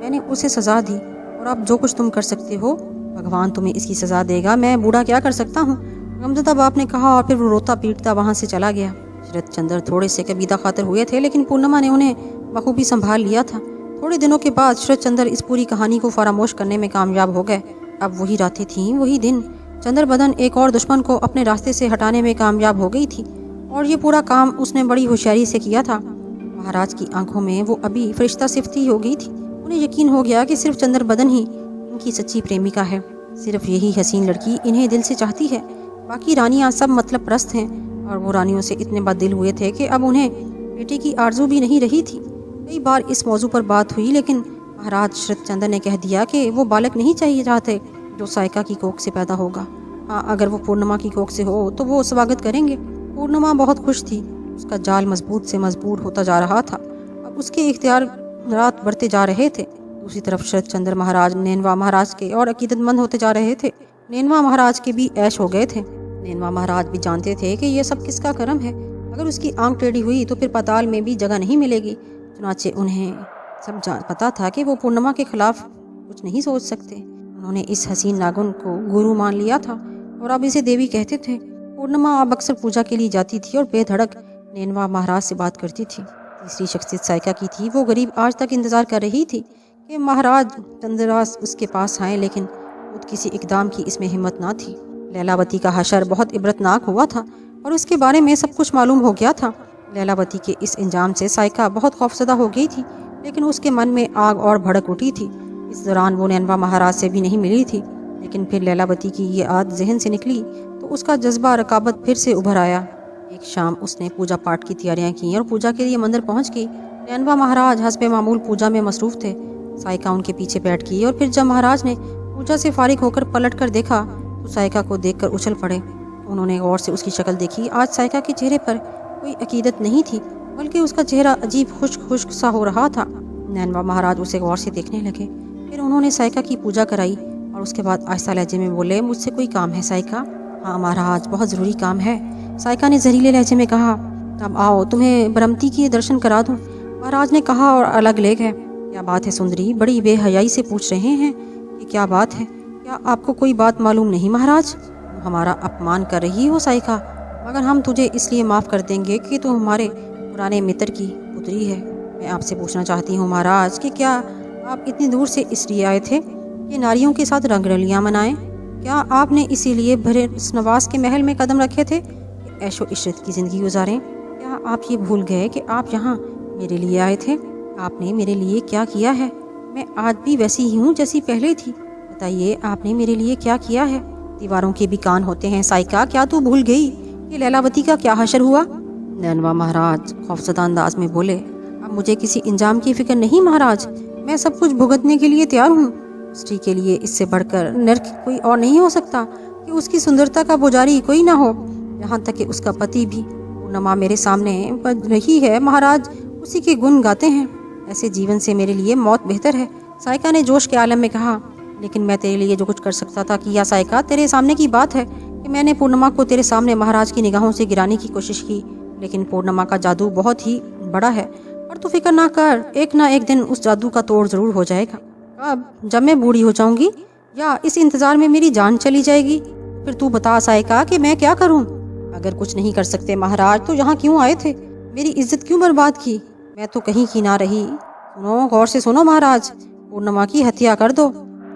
मैंने उसे सजा दी और अब जो कुछ तुम कर सकते हो भगवान तुम्हें इसकी सजा देगा, मैं बूढ़ा क्या कर सकता हूँ? गमज़दा बाप ने कहा और फिर वो रोता पीटता वहाँ से चला गया। शरद चंद्र थोड़े से कबीदा खातिर हुए थे, लेकिन पूर्णिमा ने उन्हें बखूबी संभाल लिया था। थोड़े दिनों के बाद शरद चंद्र इस पूरी कहानी को फरामोश करने में कामयाब हो गए। अब वही रातें थीं, वही दिन। चंद्र बदन एक और दुश्मन को अपने रास्ते से हटाने में कामयाब हो गई थी और ये पूरा काम उसने बड़ी होशियारी से किया था। महाराज की आंखों में वो अभी फरिश्ता सिफ्ती हो गई थी। उन्हें यकीन हो गया कि सिर्फ चंद्र बदन ही इनकी सच्ची प्रेमिका है। सिर्फ यही हसीन लड़की इन्हें दिल से चाहती है। बाकी रानियां सब मतलब प्रस्त हैं और वो रानियों से इतने बददिल हुए थे कि अब उन्हें बेटे की आरजू भी नहीं रही थी। कई बार इस मौजू पर बात हुई, लेकिन महाराज शरद चंद्र ने कह दिया कि वो बालक नहीं चाहिए चाहते जो सायका की कोख से पैदा होगा। हाँ, अगर वो पूर्णिमा की कोख से हो तो वो स्वागत करेंगे। पूर्णिमा बहुत खुश थी। उसका जाल मजबूत से मजबूत होता जा रहा था। अब उसके इख्तियार रात बढ़ते जा रहे थे। दूसरी तरफ शरद चंद्र महाराज नैनवा महाराज के और अकीदतमंद होते जा रहे थे। नैनवा महाराज के भी ऐश हो गए थे। नैनवा महाराज भी जानते थे कि ये सब किसका करम है। अगर उसकी आंख टेढ़ी हुई तो फिर पाताल में भी जगह नहीं मिलेगी। चुनाचे उन्हें सब पता था कि वो पूर्णिमा के खिलाफ कुछ नहीं सोच सकते। उन्होंने इस हसीन नागुन को गुरु मान लिया था और अब इसे देवी कहते थे। पूर्णिमा अब अक्सर पूजा के लिए जाती थी और बेधड़क नैनवा महाराज से बात करती थी। तीसरी शख्सियत सायका की थी। वो गरीब आज तक इंतजार कर रही थी कि महाराज चंद्रदास उसके पास आए, लेकिन खुद किसी इकदाम की इसमें हिम्मत ना थी। लैलावती का हशर बहुत इबरतनाक हुआ था और उसके बारे में सब कुछ मालूम हो गया था। लैलावती के इस इंजाम से सायका बहुत खौफजदा हो गई थी, लेकिन उसके मन में आग और भड़क उठी थी। इस दौरान वो नैनवा महाराज से भी नहीं मिली थी, लेकिन फिर लैलावती की ये आदत जहन से निकली तो उसका जज्बा रकाबत फिर से उभर आया। एक शाम उसने पूजा पाठ की तैयारियां की और पूजा के लिए मंदिर पहुंच गई। नैनवा महाराज हस्बे मामूल पूजा में मसरूफ थे। सायका उनके पीछे बैठ गई और फिर जब महाराज ने पूजा से फारिग होकर पलट कर देखा तो सायका को देखकर उछल पड़े। उन्होंने गौर से उसकी शक्ल देखी। आज सायका के चेहरे पर कोई अकीदत नहीं थी, बल्कि उसका चेहरा अजीब खुश्क खुश्क सा हो रहा था। नैनवा महाराज उसे गौर से देखने लगे। फिर उन्होंने सायका की पूजा कराई और उसके बाद आहिस्ता लहजे में बोले, मुझसे कोई काम है सायका? हाँ महाराज, बहुत ज़रूरी काम है। सायका ने जहरीले लहजे में कहा। अब आओ तुम्हें बरमती के दर्शन करा दूं, महाराज ने कहा और अलग ले गए। क्या बात है सुंदरी? बड़ी बेहयाई से पूछ रहे हैं कि क्या बात है? क्या आपको कोई बात मालूम नहीं महाराज? तुम हमारा अपमान कर रही हो सायका, मगर हम तुझे इसलिए माफ़ कर देंगे कि तू हमारे पुराने मित्र की पुत्री है। मैं आपसे पूछना चाहती हूँ महाराज कि क्या आप इतनी दूर से इसलिए आए थे कि नारियों के साथ रंगरलियाँ मनाएं? क्या आपने इसीलिए भरे नवास के महल में कदम रखे थे कि ऐशो इशरत की ज़िंदगी गुजारें? क्या आप ये भूल गए कि आप यहाँ मेरे लिए आए थे? आपने मेरे लिए क्या किया है? मैं आज भी वैसी ही हूँ जैसी पहले थी। बताइए आपने मेरे लिए क्या किया है? दीवारों के भी कान होते हैं सायका, क्या तू भूल गई कि लैलावती का क्या हशर हुआ? नैनवा महाराज खौफजदा अंदाज में बोले। अब मुझे किसी इंजाम की फिक्र नहीं महाराज, मैं सब कुछ भुगतने के लिए तैयार हूँ। स्त्री के लिए इससे बढ़कर नर्क कोई और नहीं हो सकता कि उसकी सुंदरता का पुजारी कोई ना हो, यहाँ तक कि उसका पति भी। पूर्णिमा मेरे सामने बज रही है महाराज, उसी के गुण गाते हैं। ऐसे जीवन से मेरे लिए मौत बेहतर है, सायका ने जोश के आलम में कहा। लेकिन मैं तेरे लिए जो कुछ कर सकता था किया सायका। तेरे सामने की बात है कि मैंने पूर्णिमा को तेरे सामने महाराज की निगाहों से गिराने की कोशिश की, लेकिन पूर्णिमा का जादू बहुत ही बड़ा है और तू फिक्र ना कर, एक ना एक दिन उस जादू का तोड़ जरूर हो जाएगा। अब जब मैं बूढ़ी हो जाऊंगी या इस इंतजार में मेरी जान चली जाएगी, फिर तू बता सायका कि मैं क्या करूं? अगर कुछ नहीं कर सकते महाराज तो यहाँ क्यों आए थे? मेरी इज्जत क्यों बर्बाद की? मैं तो कहीं की ना रही। सुनो, गौर से सुनो महाराज, पूर्णिमा की हत्या कर दो,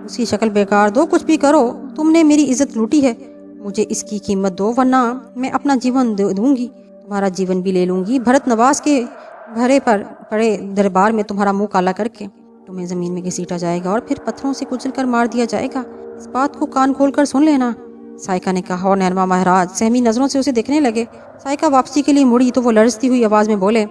उसकी शक्ल बेकार दो, कुछ भी करो, तुमने मेरी इज्जत लूटी है, मुझे इसकी कीमत दो, वरना मैं अपना जीवन दूंगी, तुम्हारा जीवन भी ले लूंगी। भरत नवास के भरे पर पड़े दरबार में तुम्हारा मुंह काला करके तुम्हें जमीन में घसीटा जाएगा और फिर पत्थरों से कुचल कर मार दिया जाएगा। इस बात को कान खोल कर सुन लेना, सायका ने कहा। और नैनवा महाराज सहमी नजरों से उसे देखने लगे। सायका वापसी के लिए मुड़ी तो वो लड़ती हुई आवाज में बोले,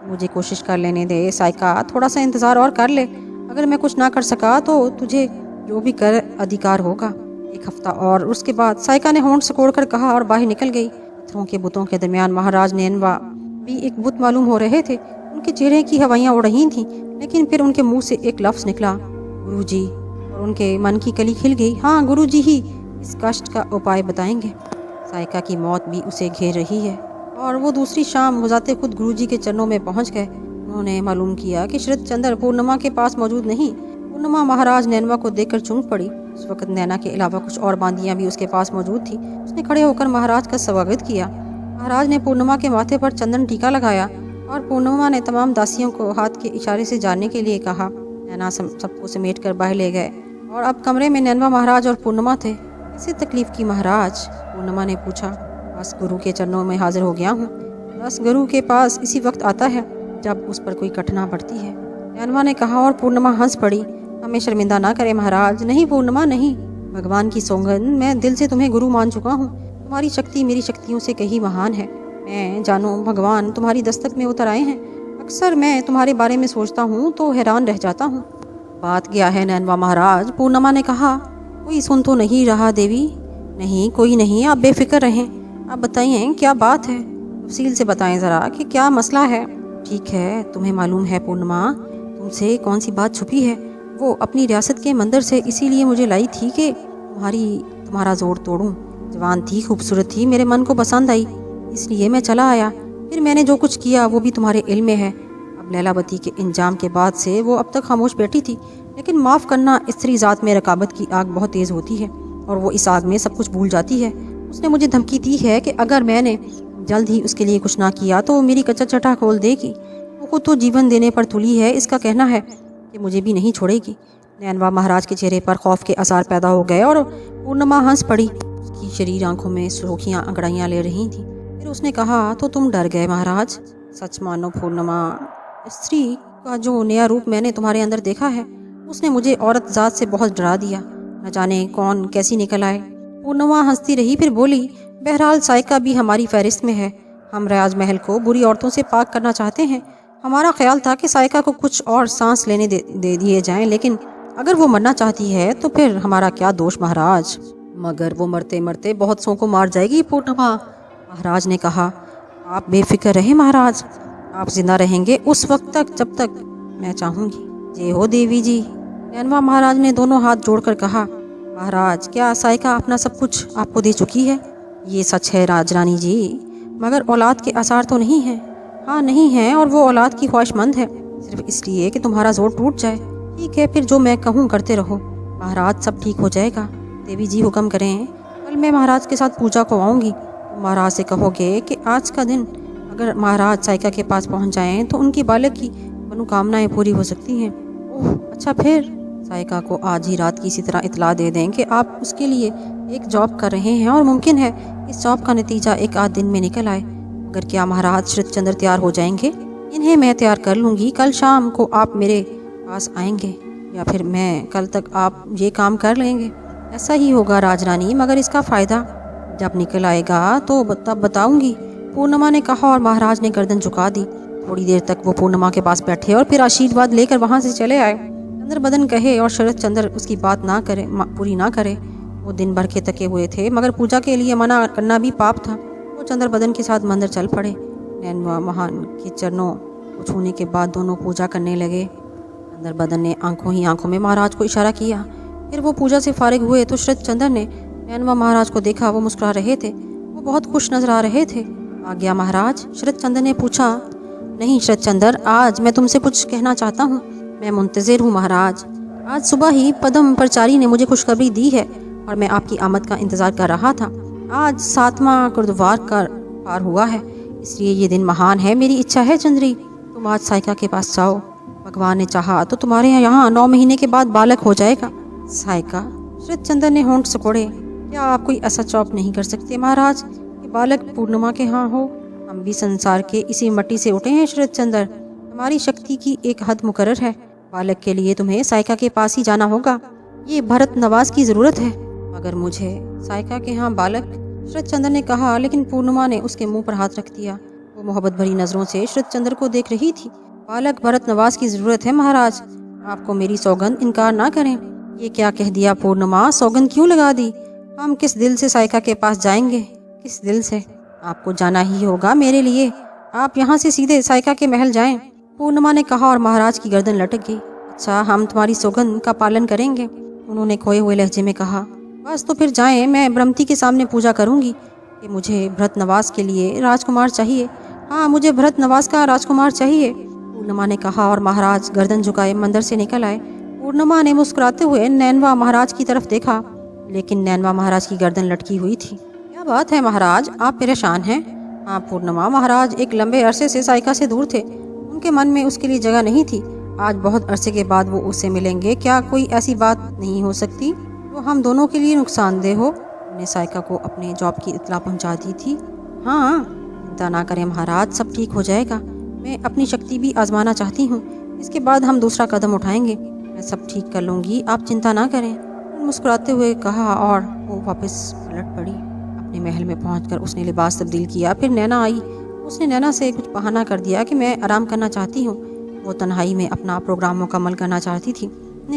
मुझे कोशिश कर लेने दे सायका, थोड़ा सा इंतजार और कर ले। अगर मैं कुछ ना कर सका तो तुझे जो भी कर अधिकार होगा। एक हफ्ता और उसके बाद सायका ने होंठ सिकोड़ कर कहा और बाहर निकल गई। पत्थरों के बुतों के दरमियान महाराज नैनवा भी एक बुत मालूम हो रहे थे। उनके चेहरे की हवाइयाँ उड़ रही थीं, लेकिन फिर उनके मुंह से एक लफ्ज़ निकला, गुरुजी, और उनके मन की कली खिल गई। हाँ, गुरुजी ही इस कष्ट का उपाय बताएंगे। साइका की मौत भी उसे घेर रही है। और वो दूसरी शाम गुजारते खुद गुरुजी के चरणों में पहुंच गए। उन्होंने मालूम किया कि शरद चंद्र पूर्णिमा के पास मौजूद नहीं। पूर्णिमा महाराज नैनवा को देखकर चौंक पड़ी। उस वक्त नैना के अलावा कुछ और बांदियां भी उसके पास मौजूद थी। उसने खड़े होकर महाराज का स्वागत किया। महाराज ने पूर्णिमा के माथे पर चंदन टीका लगाया और पूर्णिमा ने तमाम दासियों को हाथ के इशारे से जाने के लिए कहा। नैना सबको समेट कर बाहर ले गए और अब कमरे में नैनवा महाराज और पूर्णिमा थे। कैसी तकलीफ की महाराज? पूर्णिमा ने पूछा। बस गुरु के चरणों में हाजिर हो गया हूँ। बस गुरु के पास इसी वक्त आता है जब उस पर कोई घटना पड़ती है, नैनवा ने कहा। और पूर्णिमा हंस पड़ी। हमें शर्मिंदा ना करे महाराज। नहीं पूर्णिमा, नहीं, भगवान की सौगंध, मैं दिल से तुम्हें गुरु मान चुका हूँ। तुम्हारी शक्ति मेरी शक्तियों से कहीं महान है। मैं जानो भगवान तुम्हारी दस्तक में उतर आए हैं। अक्सर मैं तुम्हारे बारे में सोचता हूँ तो हैरान रह जाता हूँ। बात क्या है नैनवा महाराज? पूर्णिमा ने कहा। कोई सुन तो नहीं रहा देवी? नहीं, कोई नहीं, आप बेफिक्र रहें। आप बताइए क्या बात है? तफसील से बताएं ज़रा कि क्या मसला है। ठीक है, तुम्हें मालूम है पूर्णिमा, तुमसे कौन सी बात छुपी है। वो अपनी रियासत के मंदिर से इसीलिए मुझे लाई थी कि तुम्हारा जोर तोड़ूं। जवान थी, खूबसूरत थी, मेरे मन को पसंद आई, इसलिए मैं चला आया। फिर मैंने जो कुछ किया वो भी तुम्हारे इल्म में है। अब लैलावती के इंजाम के बाद से वो अब तक खामोश बैठी थी, लेकिन माफ़ करना, स्त्री जात में रकाबत की आग बहुत तेज़ होती है और वो इस आग में सब कुछ भूल जाती है। उसने मुझे धमकी दी है कि अगर मैंने जल्द ही उसके लिए कुछ ना किया तो वो मेरी कच्चा चटा खोल देगी। वो खुद तो जीवन देने पर तुली है, इसका कहना है कि मुझे भी नहीं छोड़ेगी। नैनवा महाराज के चेहरे पर खौफ के आसार पैदा हो गए और पूर्णिमा हंस पड़ी। उसकी शरीर आंखों में सुर्खियाँ अंगड़ाइयाँ ले रही थीं। फिर उसने कहा, तो तुम डर गए महाराज? सच मानो पूर्णिमा, स्त्री का जो नया रूप मैंने तुम्हारे अंदर देखा है उसने मुझे औरत जात से बहुत डरा दिया। न जाने कौन कैसी निकल आए। पूर्णिमा हंसती रही, फिर बोली, बहरहाल साइका भी हमारी फहरिस्त में है। हम राज महल को बुरी औरतों से पाक करना चाहते हैं। हमारा ख्याल था कि साइका को कुछ और सांस लेने दे दिए जाएं, लेकिन अगर वो मरना चाहती है तो फिर हमारा क्या दोष महाराज? मगर वो मरते मरते बहुत सौ को मार जाएगी पूर्णिमा, महाराज ने कहा। आप बेफिक्र रहे महाराज, आप जिंदा रहेंगे उस वक्त तक जब तक मैं चाहूँगी। जय हो देवी जी। नैनवा महाराज ने दोनों हाथ जोड़कर कहा, महाराज, क्या साइका अपना सब कुछ आपको दे चुकी है? ये सच है राजरानी जी, मगर औलाद के आसार तो नहीं है। हाँ, नहीं है, और वो औलाद की ख्वाहिशमंद है, सिर्फ इसलिए कि तुम्हारा जोर टूट जाए। ठीक है, फिर जो मैं कहूँ करते रहो महाराज, सब ठीक हो जाएगा। देवी जी हुक्म करें। कल मैं महाराज के साथ पूजा को आऊँगी। तुम महाराज से कहोगे कि आज का दिन अगर महाराज साइका के पास पहुँच जाएं तो उनकी बालक की मनोकामनाएं पूरी हो सकती हैं। ओह अच्छा, फिर साइका को आज ही रात की इसी तरह इतला दे दें कि आप उसके लिए एक जॉब कर रहे हैं और मुमकिन है इस जॉब का नतीजा एक आध दिन में निकल आए। मगर क्या महाराज शरद चंद्र तैयार हो जाएंगे? इन्हें मैं तैयार कर लूँगी। कल शाम को आप मेरे पास आएंगे या फिर मैं कल तक आप ये काम कर लेंगे। ऐसा ही होगा राजरानी, मगर इसका फ़ायदा जब निकल आएगा तो तब बताऊँगी, पूर्णिमा ने कहा और महाराज ने गर्दन झुका दी। थोड़ी देर तक वो पूर्णिमा के पास बैठे और फिर आशीर्वाद लेकर वहाँ से चले आए। चंद्र बदन कहे और शरद चंद्र उसकी बात ना करे, पूरी ना करे। वो दिन भर के थके हुए थे, मगर पूजा के लिए मना करना भी पाप था। वो चंद्र बदन के साथ मंदिर चल पड़े। नैनवा महान के चरणों को छूने के बाद दोनों पूजा करने लगे। चंद्र बदन ने आंखों ही आंखों में महाराज को इशारा किया। फिर वो पूजा से फारिग हुए तो शरद चंद्र ने नैनवा महाराज को देखा। वो मुस्कुरा रहे थे, वो बहुत खुश नजर आ रहे थे। आ गया महाराज? शरद चंद्र ने पूछा। नहीं शरद चंद्र, आज मैं तुमसे कुछ कहना चाहता हूँ। मैं मुंतज़िर हूँ महाराज। आज सुबह ही पदम प्रचारी ने मुझे खुशखबरी दी है और मैं आपकी आमद का इंतज़ार कर रहा था। आज 7वां कुर्दवार का पार हुआ है, इसलिए ये दिन महान है। मेरी इच्छा है चंद्री, तुम आज साइका के पास जाओ। भगवान ने चाहा तो तुम्हारे यहाँ 9 महीने के बाद बालक हो जाएगा। साइका? शरद चंद्र ने होंठ सिकोड़े। क्या आप कोई ऐसा चौप नहीं कर सकते महाराज कि बालक पूर्णिमा के यहाँ हो? हम भी संसार के इसी मट्टी से उठे हैं शरद चंद्र। हमारी शक्ति की एक हद मुकर्रर है। बालक के लिए तुम्हें साइका के पास ही जाना होगा। ये भरत नवाज की ज़रूरत है। मगर मुझे साइका के यहाँ बालक? शरद चंद्र ने कहा, लेकिन पूर्णिमा ने उसके मुंह पर हाथ रख दिया। वो मोहब्बत भरी नज़रों से शरद चंद्र को देख रही थी। बालक भरत नवाज की ज़रूरत है महाराज, आपको मेरी सौगंध इनकार ना करें। ये क्या कह दिया पूर्णिमा? सौगंध क्यों लगा दी? हम किस दिल से साइका के पास जाएंगे? किस दिल से? आपको जाना ही होगा मेरे लिए, आप यहाँ से सीधे साइका के महल जाएं। पूर्णिमा ने कहा और महाराज की गर्दन लटक गई। अच्छा, हम तुम्हारी सौगंध का पालन करेंगे, उन्होंने खोए हुए लहजे में कहा। बस तो फिर जाएं, मैं ब्रह्मति के सामने पूजा करूंगी कि मुझे भरत नवाज के लिए राजकुमार चाहिए। हाँ, मुझे भरत नवाज का राजकुमार चाहिए, पूर्णिमा ने कहा और महाराज गर्दन झुकाए मंदिर से निकल आए। पूर्णिमा ने मुस्कुराते हुए नैनवा महाराज की तरफ देखा, लेकिन नैनवा महाराज की गर्दन लटकी हुई थी। क्या बात है महाराज, आप परेशान हैं? हाँ पूर्णिमा, महाराज एक लंबे अरसे से साइका से दूर थे, उनके मन में उसके लिए जगह नहीं थी। आज बहुत अरसे के बाद वो उससे मिलेंगे, क्या कोई ऐसी बात नहीं हो सकती तो हम दोनों के लिए नुकसानदेह हो? उन्हें साइका को अपने जॉब की इत्तला पहुंचा दी थी। हाँ, चिंता ना करें महाराज, सब ठीक हो जाएगा। मैं अपनी शक्ति भी आजमाना चाहती हूँ, इसके बाद हम दूसरा कदम उठाएंगे। मैं सब ठीक कर लूँगी, आप चिंता ना करें, मुस्कुराते हुए कहा और वो वापस पलट पड़ी। अपने महल में पहुंचकर उसने लिबास तब्दील किया। फिर नैना आई। उसने नैना से कुछ बहाना कर दिया कि मैं आराम करना चाहती हूँ। वो तन्हाई में अपना प्रोग्राम मुकम्मल करना चाहती थी।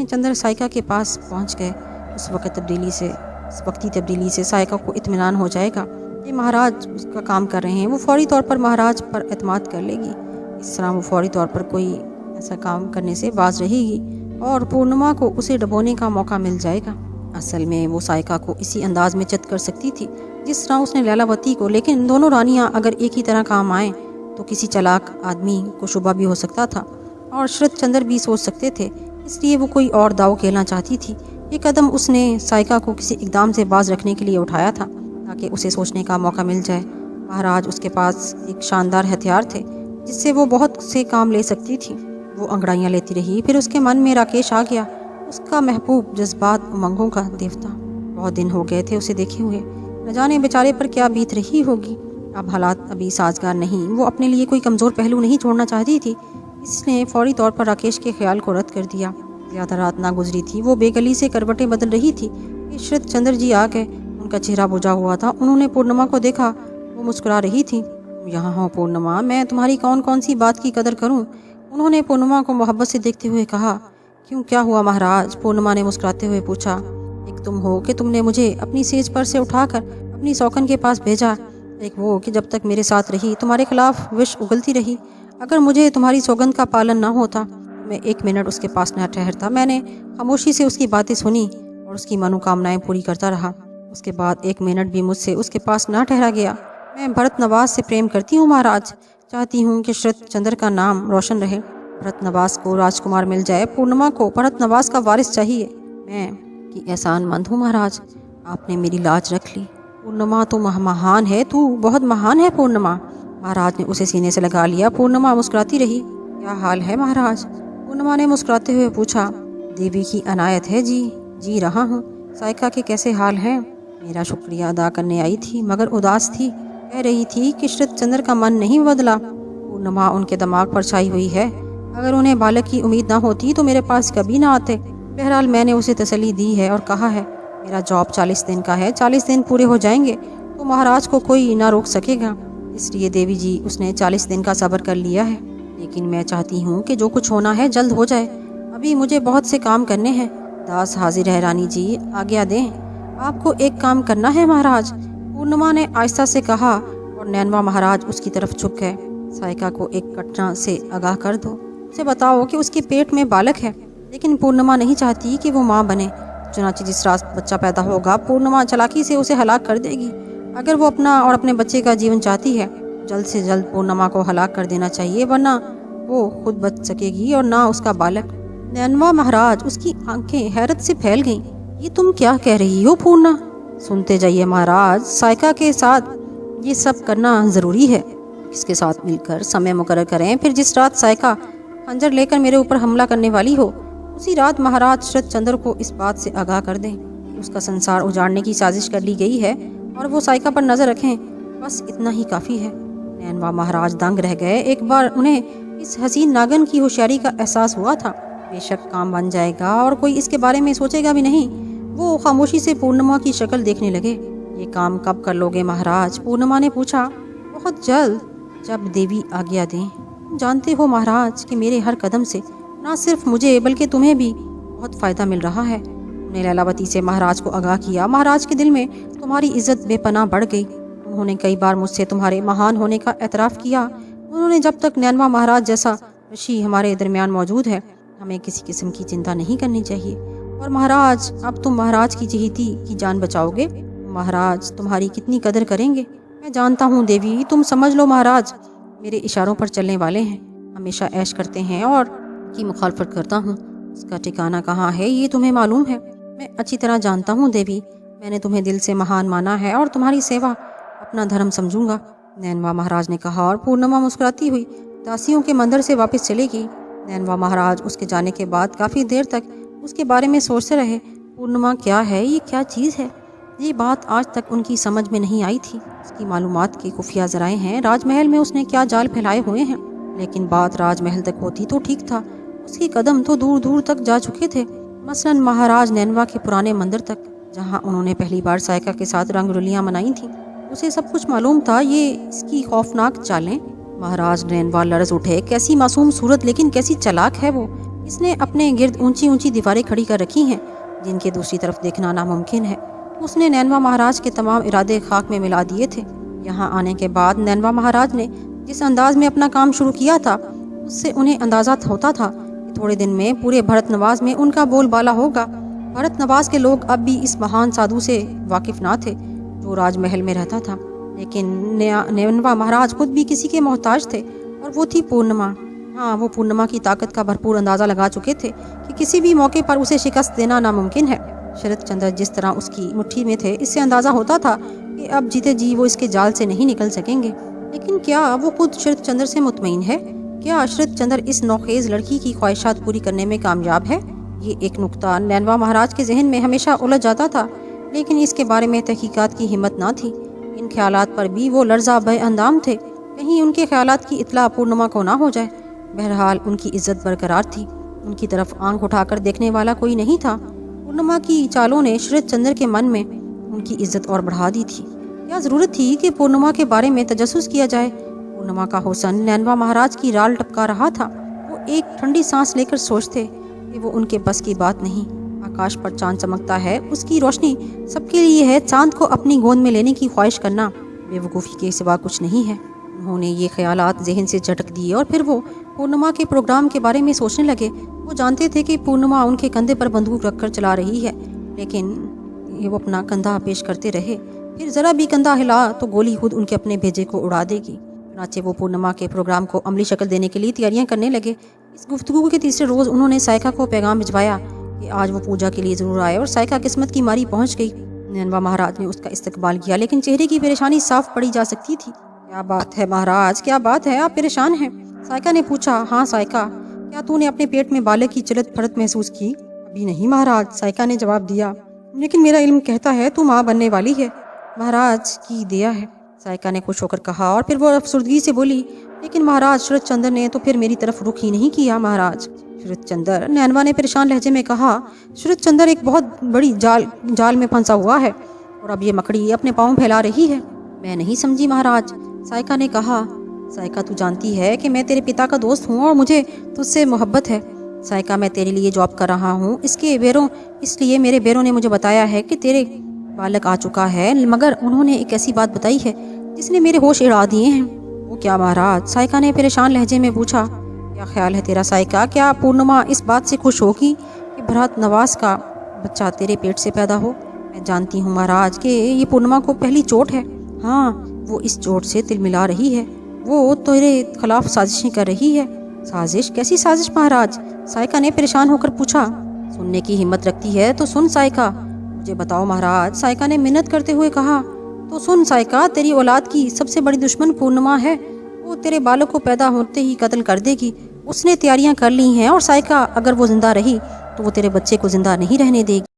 चंद्र साइका के पास पहुंच गए। उस वक्ती तब्दीली से साइका को इत्मीनान हो जाएगा कि महाराज उसका काम कर रहे हैं। वो फौरी तौर पर महाराज पर एतमाद कर लेगी। इस तरह वो फौरी तौर पर कोई ऐसा काम करने से बाज रहेगी और पूर्णिमा को उसे डबोने का मौका मिल जाएगा। असल में वो साइका को इसी अंदाज में चित कर सकती थी जिस तरह उसने लैलावती को, लेकिन दोनों रानियां अगर एक ही तरह काम आए तो किसी चालाक आदमी को शुबा भी हो सकता था और शरद चंद्र भी सोच सकते थे। इसलिए वो कोई और दाव खेलना चाहती थी। ये कदम उसने साइका को किसी इकदाम से बाज रखने के लिए उठाया था ताकि उसे सोचने का मौका मिल जाए। महाराज उसके पास एक शानदार हथियार थे जिससे वो बहुत से काम ले सकती थी। वो अंगड़ाइयाँ लेती रही। फिर उसके मन में राकेश आ गया, उसका महबूब, जज्बात, उमंगों का देवता। बहुत दिन हो गए थे उसे देखे हुए, न जाने बेचारे पर क्या बीत रही होगी। अब हालात अभी साजगार नहीं। वो अपने लिए कोई कमज़ोर पहलू नहीं छोड़ना चाहती थी, इसने फौरी तौर पर राकेश के ख्याल को रद्द कर दिया। ज़्यादा रात ना गुजरी थी, वो बेगली से करवटें बदल रही थी कि शरद चंद्र जी आ गए। उनका चेहरा बुझा हुआ था। उन्होंने पूर्णिमा को देखा, वो मुस्कुरा रही थी। यहाँ हो पूर्णिमा, मैं तुम्हारी कौन कौन सी बात की कदर करूँ? उन्होंने पूर्णिमा को मोहब्बत से देखते हुए कहा। क्यों, क्या हुआ महाराज? पूर्णिमा ने मुस्कुराते हुए पूछा। एक तुम हो कि तुमने मुझे अपनी सेज पर से उठाकर अपनी सौकन के पास भेजा। एक वो कि जब तक मेरे साथ रही तुम्हारे खिलाफ विष उगलती रही। अगर मुझे तुम्हारी सौगंध का पालन ना होता, मैं एक मिनट उसके पास न ठहरता। मैंने खामोशी से उसकी बातें सुनी और उसकी मनोकामनाएं पूरी करता रहा। उसके बाद एक मिनट भी मुझसे उसके पास ना ठहरा गया। मैं भरत नवाज से प्रेम करती हूँ महाराज, चाहती हूँ कि शरद चंद्र का नाम रोशन रहे। भरत नवाज को राजकुमार मिल जाए। पूर्णिमा को भरत नवाज का वारिस चाहिए। मैं की एहसानमंद हूँ महाराज, आपने मेरी लाज रख ली। पूर्णिमा तो महान है, तू बहुत महान है पूर्णिमा। महाराज ने उसे सीने से लगा लिया। पूर्णिमा मुस्कुराती रही। क्या हाल है महाराज? पूर्णिमा ने मुस्कुराते हुए पूछा। देवी की अनायत है जी रहा हूँ। साइका के कैसे हाल हैं? मेरा शुक्रिया अदा करने आई थी मगर उदास थी। कह रही थी कि शरद चंद्र का मन नहीं बदला। पूर्णिमा उनके दिमाग पर छाई हुई है। अगर उन्हें बालक की उम्मीद ना होती तो मेरे पास कभी ना आते। बहरहाल मैंने उसे तसल्ली दी है और कहा है मेरा जॉब 40 दिन का है। 40 दिन पूरे हो जाएंगे तो महाराज को कोई ना रोक सकेगा। इसलिए देवी जी उसने 40 दिन का सब्र कर लिया है। लेकिन मैं चाहती हूँ कि जो कुछ होना है जल्द हो जाए। अभी मुझे बहुत से काम करने हैं। दास हाजिर है रानी जी, आज्ञा दें। आपको एक काम करना है महाराज, पूर्णिमा ने आहिस्ता से कहा और नैनवा महाराज उसकी तरफ झुक गए। साइका को एक घटना से आगाह कर दो। उसे बताओ कि उसके पेट में बालक है, लेकिन पूर्णिमा नहीं चाहती कि वो माँ बने। चुनांचे जिस रात बच्चा पैदा होगा पूर्णिमा चालाकी से उसे हलाक कर देगी। अगर वो अपना और अपने बच्चे का जीवन चाहती है, जल्द से जल्द पूर्णिमा को हलाक कर देना चाहिए, वरना वो खुद बच सकेगी और ना उसका बालक। नैनवा महाराज, उसकी आंखें हैरत से फैल गईं। ये तुम क्या कह रही हो पूर्णा? सुनते जाइए महाराज, साइका के साथ ये सब करना ज़रूरी है। इसके साथ मिलकर समय मुकर्रर करें। फिर जिस रात साइका खंजर लेकर मेरे ऊपर हमला करने वाली हो, उसी रात महाराज शरद चंद्र को इस बात से आगाह कर दें कि उसका संसार उजाड़ने की साजिश कर ली गई है और वो साइका पर नजर रखें। बस इतना ही काफ़ी है। नैनवा महाराज दंग रह गए। एक बार उन्हें इस हसीन नागन की होशियारी का एहसास हुआ था। बेशक काम बन जाएगा और कोई इसके बारे में सोचेगा भी नहीं। वो खामोशी से पूर्णिमा की शक्ल देखने लगे। ये काम कब कर लोगे महाराज? पूर्णिमा ने पूछा। बहुत जल्द, जब देवी आज्ञा दें। जानते हो महाराज कि मेरे हर कदम से न सिर्फ मुझे बल्कि तुम्हें भी बहुत फ़ायदा मिल रहा है। उन्होंने लैलावती से महाराज को आगाह किया। महाराज के दिल में तुम्हारी इज्जत बेपनाह बढ़ गई। उन्होंने कई बार मुझसे तुम्हारे महान होने का एतराफ़ किया। उन्होंने जब तक नैनवा महाराज जैसा ऋषि हमारे दरमियान मौजूद है, हमें किसी किस्म की चिंता नहीं करनी चाहिए। और महाराज, अब तुम महाराज की चहेती की जान बचाओगे। महाराज तुम्हारी कितनी कदर करेंगे। मैं जानता हूँ देवी, तुम समझ लो महाराज मेरे इशारों पर चलने वाले हैं, हमेशा ऐश करते हैं और की मुखालफत करता हूँ। इसका ठिकाना कहाँ है ये तुम्हें मालूम है। मैं अच्छी तरह जानता हूँ देवी, मैंने तुम्हें दिल से महान माना है और तुम्हारी सेवा अपना धर्म समझूंगा। नैनवा महाराज ने कहा और पूर्णिमा मुस्कुराती हुई दासियों के मंदिर से वापस चली गई। नैनवा महाराज उसके जाने के बाद काफ़ी देर तक उसके बारे में सोचते रहे। पूर्णिमा क्या है, ये क्या चीज़ है, ये बात आज तक उनकी समझ में नहीं आई थी। उसकी मालूमात के खुफिया ज़राए हैं, राजमहल में उसने क्या जाल फैलाए हुए हैं। लेकिन बात राजमहल तक होती तो ठीक था, उसके कदम तो दूर दूर तक जा चुके थे, मसलन महाराज नैनवा के पुराने मंदिर तक, जहाँ उन्होंने पहली बार सायका के साथ रंगरलियाँ मनाई थी। उसे सब कुछ मालूम था, ये इसकी खौफनाक चालें। महाराज नैनवा लरज़ उठे। कैसी मासूम सूरत, लेकिन कैसी चालाक है वो। इसने अपने गिर्द ऊंची ऊंची दीवारें खड़ी कर रखी हैं, जिनके दूसरी तरफ देखना नामुमकिन है। उसने नैनवा महाराज के तमाम इरादे खाक में मिला दिए थे। यहाँ आने के बाद नैनवा महाराज ने जिस अंदाज में अपना काम शुरू किया था, उससे उन्हें अंदाज़ा होता था कि थोड़े दिन में पूरे भरत नवाज में उनका बोलबाला होगा। भरत नवाज के लोग अब भी इस महान साधु से वाकिफ ना थे जो राजमहल में रहता था, लेकिन नैनवा महाराज खुद भी किसी के मोहताज थे, और वो थी पूर्णिमा। हाँ, वो पूर्णिमा की ताकत का भरपूर अंदाज़ा लगा चुके थे कि किसी भी मौके पर उसे शिकस्त देना नामुमकिन है। शरद चंद्र जिस तरह उसकी मुट्ठी में थे, इससे अंदाज़ा होता था कि अब जीते जी वो इसके जाल से नहीं निकल सकेंगे। लेकिन क्या वो खुद शरद चंद्र से मुतमईन है? क्या शरद चंद्र इस नौखेज़ लड़की की ख्वाहिशात पूरी करने में कामयाब है? ये एक नुक्ता नैनवा महाराज के जहन में हमेशा उलझ जाता था, लेकिन इसके बारे में तहकीकात की हिम्मत ना थी। इन ख्यालात पर भी वो लर्जा बेअंदाम थे, कहीं उनके ख्यालात की इत्तला पूर्णिमा को ना हो जाए। बहरहाल उनकी इज्जत बरकरार थी, उनकी तरफ आंख उठाकर देखने वाला कोई नहीं था। पूर्णिमा की चालों ने शरद चंद्र के मन में उनकी इज्जत और बढ़ा दी थी। क्या ज़रूरत थी कि पूर्णिमा के बारे में तजस्सुस किया जाए? पूर्णिमा का हुस्न नैनवा महाराज की राल टपका रहा था। वो एक ठंडी सांस लेकर सोचते कि वो उनके बस की बात नहीं। आकाश पर चांद चमकता है, उसकी रोशनी सबके लिए है। चांद को अपनी गोद में लेने की ख्वाहिश करना बेवकूफ़ी के सिवा कुछ नहीं है। उन्होंने ये ख्यालात जहन से झटक दिए और फिर वो पूर्णिमा के प्रोग्राम के बारे में सोचने लगे। वो जानते थे कि पूर्णिमा उनके कंधे पर बंदूक रखकर चला रही है, लेकिन ये वो अपना कंधा पेश करते रहे। फिर ज़रा भी कंधा हिला तो गोली खुद उनके अपने भेजे को उड़ा देगी। चुनांचे वो पूर्णिमा के प्रोग्राम को अमली शक्ल देने के लिए तैयारियां करने लगे। इस गुफ्तगू के तीसरे रोज़ उन्होंने सायका को पैगाम भिजवाया कि आज वो पूजा के लिए ज़रूर आए, और सायका किस्मत की मारी पहुँच गई। नैनवा महाराज ने उसका इस्तकबाल किया, लेकिन चेहरे की परेशानी साफ पड़ी जा सकती थी। क्या बात है महाराज, क्या बात है, आप परेशान हैं? सायका ने पूछा। हाँ सायका, क्या तूने अपने पेट में बालक की चलत फरत महसूस की? अभी नहीं महाराज, सायका ने जवाब दिया, लेकिन मेरा इल्म कहता है तू माँ बनने वाली है। महाराज की दया है, सायका ने खुश होकर कहा, और फिर वो अफसुर्दगी से बोली, लेकिन महाराज शरद चंद्र ने तो फिर मेरी तरफ रुख ही नहीं किया। महाराज शरद चंद्र, नैनवा ने परेशान लहजे में कहा, शरद चंद्र एक बहुत बड़ी जाल में फंसा हुआ है, और अब ये मकड़ी अपने पाँव फैला रही है। मैं नहीं समझी महाराज, सायका ने कहा। सायका, तू जानती है कि मैं तेरे पिता का दोस्त हूँ और मुझे तुझसे मोहब्बत है। सायका, मैं तेरे लिए जॉब कर रहा हूँ, इसलिए मेरे बेरों ने मुझे बताया है कि तेरे बालक आ चुका है, मगर उन्होंने एक ऐसी बात बताई है जिसने मेरे होश उड़ा दिए हैं। वो क्या महाराज? सायका ने परेशान लहजे में पूछा। क्या ख्याल है तेरा सायका, क्या पूर्णिमा इस बात से खुश होगी कि भरत नवाज का बच्चा तेरे पेट से पैदा हो? मैं जानती हूँ महाराज कि ये पूर्णिमा को पहली चोट है। हाँ, वो इस चोट से तिलमिला रही है, वो तेरे खिलाफ साजिशें कर रही है। साजिश? कैसी साजिश महाराज? सायका ने परेशान होकर पूछा। सुनने की हिम्मत रखती है तो सुन सायका, मुझे बताओ महाराज, सायका ने मिन्नत करते हुए कहा। तो सुन सायका, तेरी औलाद की सबसे बड़ी दुश्मन पूर्णिमा है। वो तेरे बालक को पैदा होते ही कत्ल कर देगी। उसने तैयारियां कर ली हैं, और सायका, अगर वो जिंदा रही तो वो तेरे बच्चे को जिंदा नहीं रहने देगी।